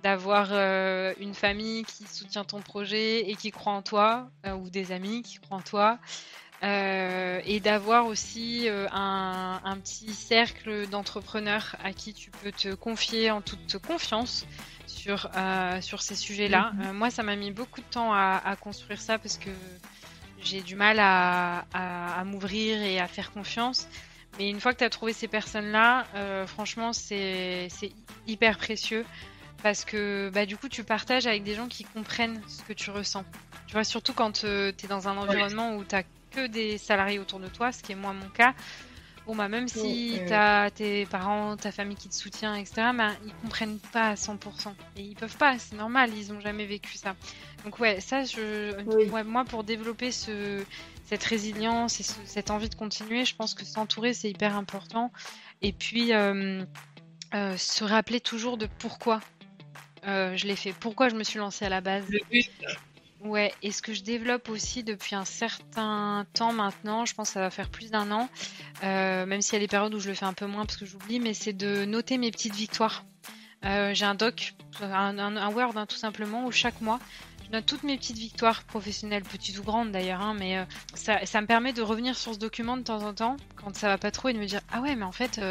d'avoir une famille qui soutient ton projet et qui croit en toi, ou des amis qui croient en toi, et d'avoir aussi un petit cercle d'entrepreneurs à qui tu peux te confier en toute confiance sur ces sujets-là. Moi, ça m'a mis beaucoup de temps à construire ça parce que j'ai du mal à m'ouvrir et à faire confiance. Mais une fois que tu as trouvé ces personnes-là, franchement, c'est hyper précieux parce que du coup, tu partages avec des gens qui comprennent ce que tu ressens. Tu vois, surtout quand tu es dans un environnement où tu n'as que des salariés autour de toi, ce qui est moi mon cas. Bon, même si tu as tes parents, ta famille qui te soutient, etc., ils comprennent pas à 100%. Et ils peuvent pas, c'est normal, ils ont jamais vécu ça. Donc ça, moi, pour développer cette résilience et cette envie de continuer, je pense que s'entourer, c'est hyper important. Et puis Se rappeler toujours de pourquoi je l'ai fait, pourquoi je me suis lancée à la base. Le but. Ouais, et ce que je développe aussi depuis un certain temps maintenant, je pense que ça va faire plus d'1 an, même s'il y a des périodes où je le fais un peu moins parce que j'oublie, mais c'est de noter mes petites victoires. J'ai un doc, un Word tout simplement, où chaque mois, je note toutes mes petites victoires professionnelles, petites ou grandes d'ailleurs, hein, mais ça me permet de revenir sur ce document de temps en temps, quand ça va pas trop, et de me dire « Ah ouais, mais en fait,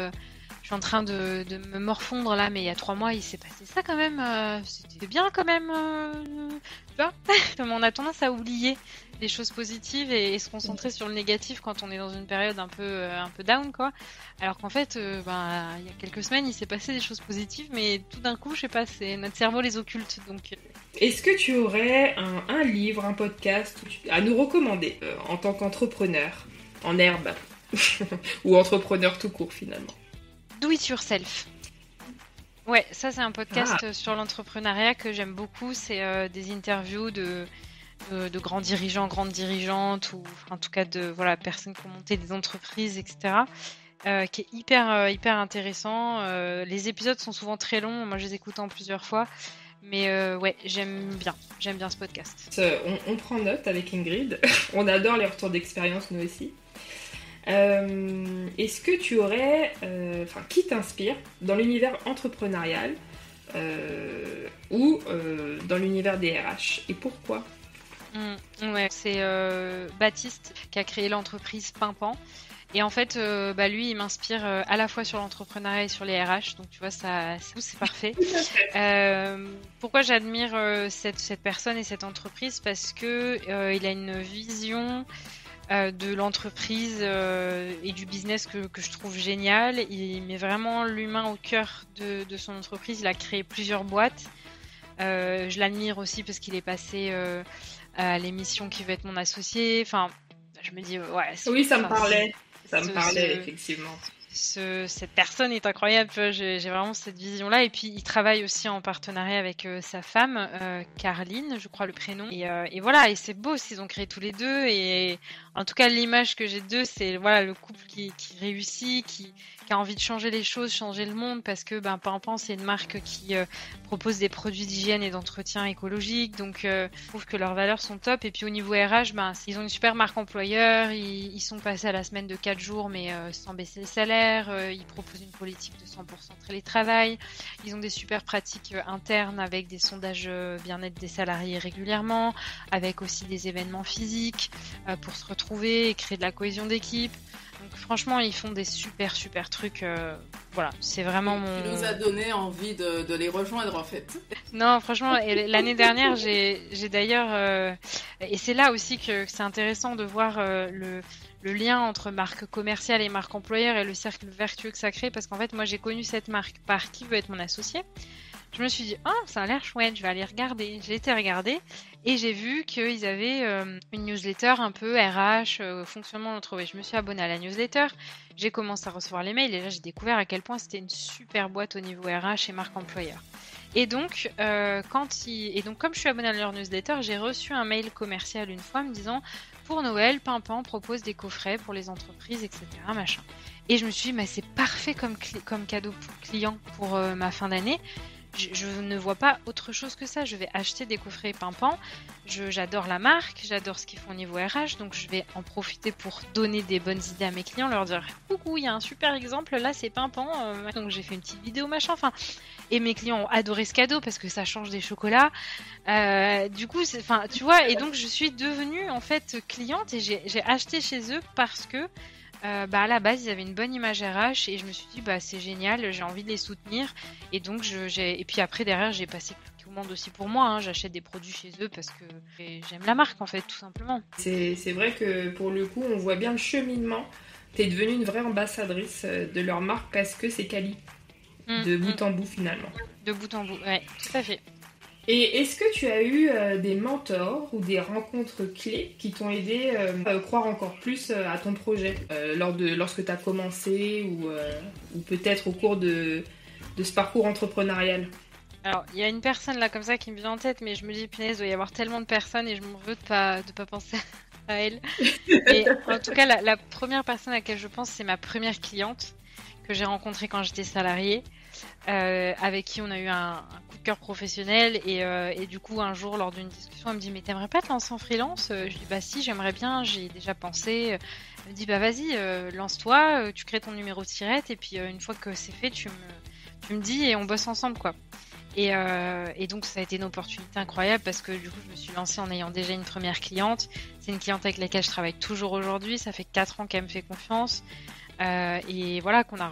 je suis en train de me morfondre là, mais il y a 3 mois, il s'est passé ça quand même, c'était bien quand même, tu vois ?» Comme on a tendance à oublier les choses positives et se concentrer sur le négatif quand on est dans une période un peu down, quoi. Alors qu'en fait, il y a quelques semaines, il s'est passé des choses positives, mais tout d'un coup, je sais pas, c'est notre cerveau les occulte, donc... Est-ce que tu aurais un livre, un podcast à nous recommander en tant qu'entrepreneur en herbe ou entrepreneur tout court finalement? Do it yourself. Ouais, ça c'est un podcast sur l'entrepreneuriat que j'aime beaucoup. C'est des interviews de grands dirigeants, grandes dirigeantes, ou en tout cas de personnes qui ont monté des entreprises, etc. Qui est hyper intéressant. Les épisodes sont souvent très longs. Moi, je les écoute en plusieurs fois. Mais ouais, j'aime bien ce podcast. On prend note avec Ingrid. On adore les retours d'expérience, nous aussi. Est-ce que tu aurais... qui t'inspire dans l'univers entrepreneurial ou dans l'univers des RH, et pourquoi? Ouais, c'est Baptiste qui a créé l'entreprise Pimpan. Et en fait, lui, il m'inspire à la fois sur l'entrepreneuriat et sur les RH. Donc, tu vois, c'est parfait. Pourquoi j'admire cette personne et cette entreprise? Parce que il a une vision de l'entreprise et du business que je trouve génial. Il met vraiment l'humain au cœur de son entreprise. Il a créé plusieurs boîtes. Je l'admire aussi parce qu'il est passé à l'émission Qui veut être mon associé. Enfin, je me dis, ouais. Oui, ça me parlait. Ça me parlait, effectivement. Cette personne est incroyable, tu vois, j'ai vraiment cette vision-là. Et puis, il travaille aussi en partenariat avec sa femme, Caroline, je crois le prénom. Et voilà, et c'est beau, ils ont créé tous les deux. Et en tout cas, l'image que j'ai d'eux, c'est le couple qui réussit, qui a envie de changer les choses, changer le monde, parce que Pimpan, c'est une marque qui propose des produits d'hygiène et d'entretien écologique. Donc, je trouve que leurs valeurs sont top. Et puis, au niveau RH, ils ont une super marque employeur. Ils sont passés à la semaine de 4 jours, mais sans baisser le salaire. Ils proposent une politique de 100% télétravail. Ils ont des super pratiques internes avec des sondages bien-être des salariés régulièrement, avec aussi des événements physiques pour se retrouver et créer de la cohésion d'équipe. Donc franchement, ils font des super trucs. C'est vraiment mon... Tu nous as donné envie de les rejoindre en fait. Non, franchement, l'année dernière, j'ai d'ailleurs... et c'est là aussi que c'est intéressant de voir le lien entre marque commerciale et marque employeur et le cercle vertueux que ça crée, parce qu'en fait, moi, j'ai connu cette marque par Qui veut être mon associé. Je me suis dit, ça a l'air chouette, je vais aller regarder. J'ai été regarder et j'ai vu qu'ils avaient une newsletter un peu RH, fonctionnement de l'entreprise. Je me suis abonnée à la newsletter, j'ai commencé à recevoir les mails et là, j'ai découvert à quel point c'était une super boîte au niveau RH et marque employeur. Et donc, comme je suis abonnée à leur newsletter, j'ai reçu un mail commercial une fois me disant pour Noël, Pimpan propose des coffrets pour les entreprises, etc. Machin. Et je me suis dit, c'est parfait comme cadeau pour client pour ma fin d'année. Je ne vois pas autre chose que ça. Je vais acheter des coffrets Pimpan. J'adore la marque, j'adore ce qu'ils font au niveau RH, donc je vais en profiter pour donner des bonnes idées à mes clients, leur dire coucou, il y a un super exemple, là c'est Pimpan, donc j'ai fait une petite vidéo machin. Et mes clients ont adoré ce cadeau parce que ça change des chocolats. Du coup, tu vois, et donc je suis devenue en fait cliente et j'ai acheté chez eux parce que à la base, ils avaient une bonne image RH et je me suis dit, c'est génial, j'ai envie de les soutenir. Et donc, et puis après, derrière, j'ai passé commande aussi pour moi. J'achète des produits chez eux parce que j'aime la marque, en fait, tout simplement. C'est vrai que pour le coup, on voit bien le cheminement. T'es devenue une vraie ambassadrice de leur marque parce que c'est quali. De bout en bout, finalement. De bout en bout, ouais, tout à fait. Et est-ce que tu as eu des mentors ou des rencontres clés qui t'ont aidé à croire encore plus à ton projet lorsque tu as commencé ou peut-être au cours de ce parcours entrepreneurial? Alors, il y a une personne là comme ça qui me vient en tête, mais je me dis, punaise, il doit y avoir tellement de personnes et je m'en veux de pas penser à elle. Et en tout cas, la première personne à laquelle je pense, c'est ma première cliente que j'ai rencontrée quand j'étais salariée. avec qui on a eu un coup de cœur professionnel et du coup un jour lors d'une discussion elle me dit mais t'aimerais pas te lancer en freelance? Je lui dis bah si j'aimerais bien, j'y ai déjà pensé. Elle me dit bah vas-y lance-toi, tu crées ton numéro de tirette et puis une fois que c'est fait tu me dis et on bosse ensemble quoi. Et donc ça a été une opportunité incroyable parce que du coup je me suis lancée en ayant déjà une première cliente. C'est une cliente avec laquelle je travaille toujours aujourd'hui, ça fait 4 ans qu'elle me fait confiance. Et voilà qu'on a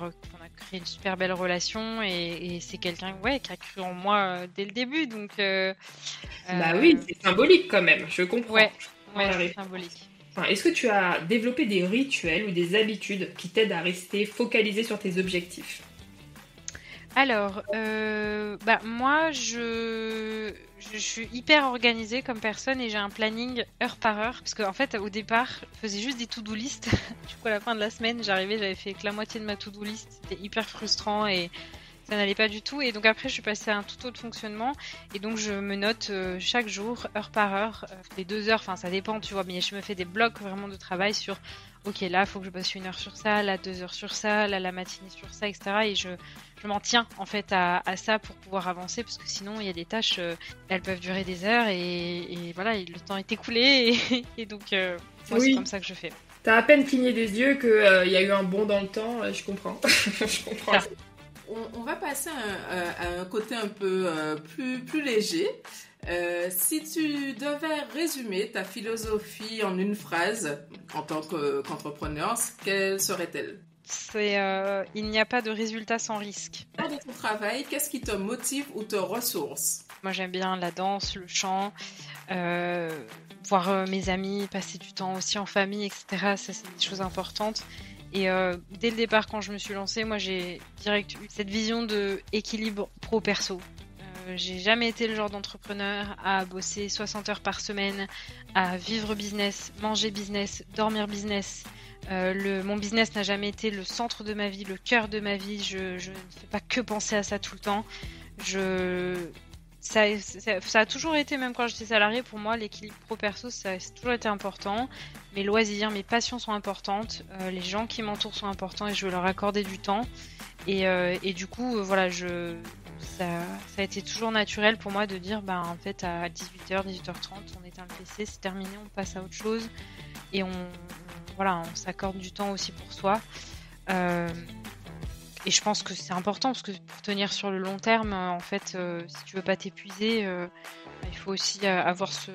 créé une super belle relation et c'est quelqu'un qui a cru en moi dès le début donc Bah oui, c'est symbolique quand même, je comprends. Ouais, c'est symbolique. Enfin, est-ce que tu as développé des rituels ou des habitudes qui t'aident à rester focalisé sur tes objectifs? Alors, moi, je suis hyper organisée comme personne et j'ai un planning heure par heure. Parce qu'en fait, au départ, je faisais juste des to-do list. Du coup, à la fin de la semaine, j'avais fait que la moitié de ma to-do list. C'était hyper frustrant et ça n'allait pas du tout. Et donc après, je suis passée à un tout autre fonctionnement. Et donc, je me note chaque jour, heure par heure, les 2 heures, enfin, ça dépend, tu vois. Mais je me fais des blocs vraiment de travail sur, ok, là, il faut que je bosse 1 heure sur ça, là, 2 heures sur ça, là, la matinée sur ça, etc. Et je m'en tiens en fait à ça pour pouvoir avancer parce que sinon il y a des tâches, elles peuvent durer des heures et voilà, le temps est écoulé et donc moi c'est comme ça que je fais. T'as à peine cligné des yeux qu'il y a eu un bond dans le temps, je comprends. Je comprends. On va passer à un côté un peu plus léger. Si tu devais résumer ta philosophie en une phrase en tant qu'entrepreneur, quelle serait-elle? C'est il n'y a pas de résultat sans risque. Lors de ton travail, qu'est-ce qui te motive ou te ressource? Moi j'aime bien la danse, le chant, voir mes amis, passer du temps aussi en famille, etc. Ça c'est des choses importantes. Et dès le départ quand je me suis lancée, moi j'ai direct eu cette vision de équilibre pro-perso. J'ai jamais été le genre d'entrepreneur à bosser 60 heures par semaine, à vivre business, manger business, dormir business. Mon business n'a jamais été le centre de ma vie, le cœur de ma vie. Je ne fais pas que penser à ça tout le temps. Ça a toujours été, même quand j'étais salariée, pour moi, l'équilibre pro-perso, ça a toujours été important. Mes loisirs, mes passions sont importantes. Les gens qui m'entourent sont importants et je veux leur accorder du temps. Et du coup, voilà, ça a été toujours naturel pour moi de dire, en fait, à 18h, 18h30, on éteint le PC, c'est terminé, on passe à autre chose. Et on s'accorde du temps aussi pour soi. Et je pense que c'est important parce que pour tenir sur le long terme, en fait, si tu veux pas t'épuiser, il faut aussi avoir ce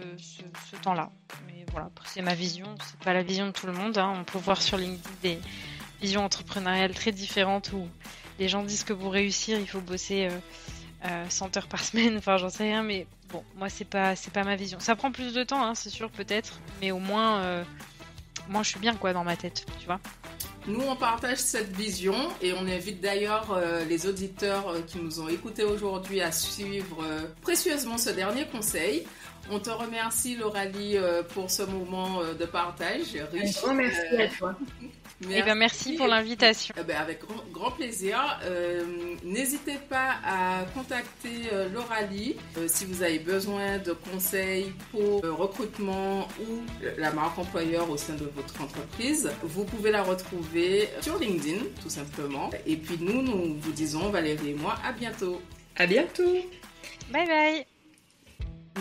temps-là. Mais voilà, après, c'est ma vision, c'est pas la vision de tout le monde. Hein. On peut voir sur LinkedIn des visions entrepreneuriales très différentes où les gens disent que pour réussir, il faut bosser 100 heures par semaine. Enfin, j'en sais rien, mais bon, moi, c'est pas ma vision. Ça prend plus de temps, hein, c'est sûr, peut-être, mais au moins, moi, je suis bien dans ma tête, tu vois. Nous, on partage cette vision et on invite d'ailleurs les auditeurs qui nous ont écoutés aujourd'hui à suivre précieusement ce dernier conseil. On te remercie, Lauralie, pour ce moment de partage riche. Un grand merci à toi. Merci pour l'invitation. Avec grand plaisir. N'hésitez pas à contacter Lauralie si vous avez besoin de conseils pour le recrutement ou la marque employeur au sein de votre entreprise. Vous pouvez la retrouver sur LinkedIn, tout simplement. Et puis nous vous disons, Valérie et moi, à bientôt. À bientôt. Bye bye.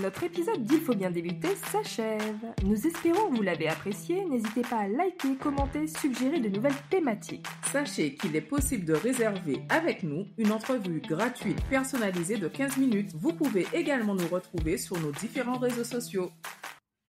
Notre épisode d'Il faut bien débuter s'achève. Nous espérons que vous l'avez apprécié. N'hésitez pas à liker, commenter, suggérer de nouvelles thématiques. Sachez qu'il est possible de réserver avec nous une entrevue gratuite personnalisée de 15 minutes. Vous pouvez également nous retrouver sur nos différents réseaux sociaux.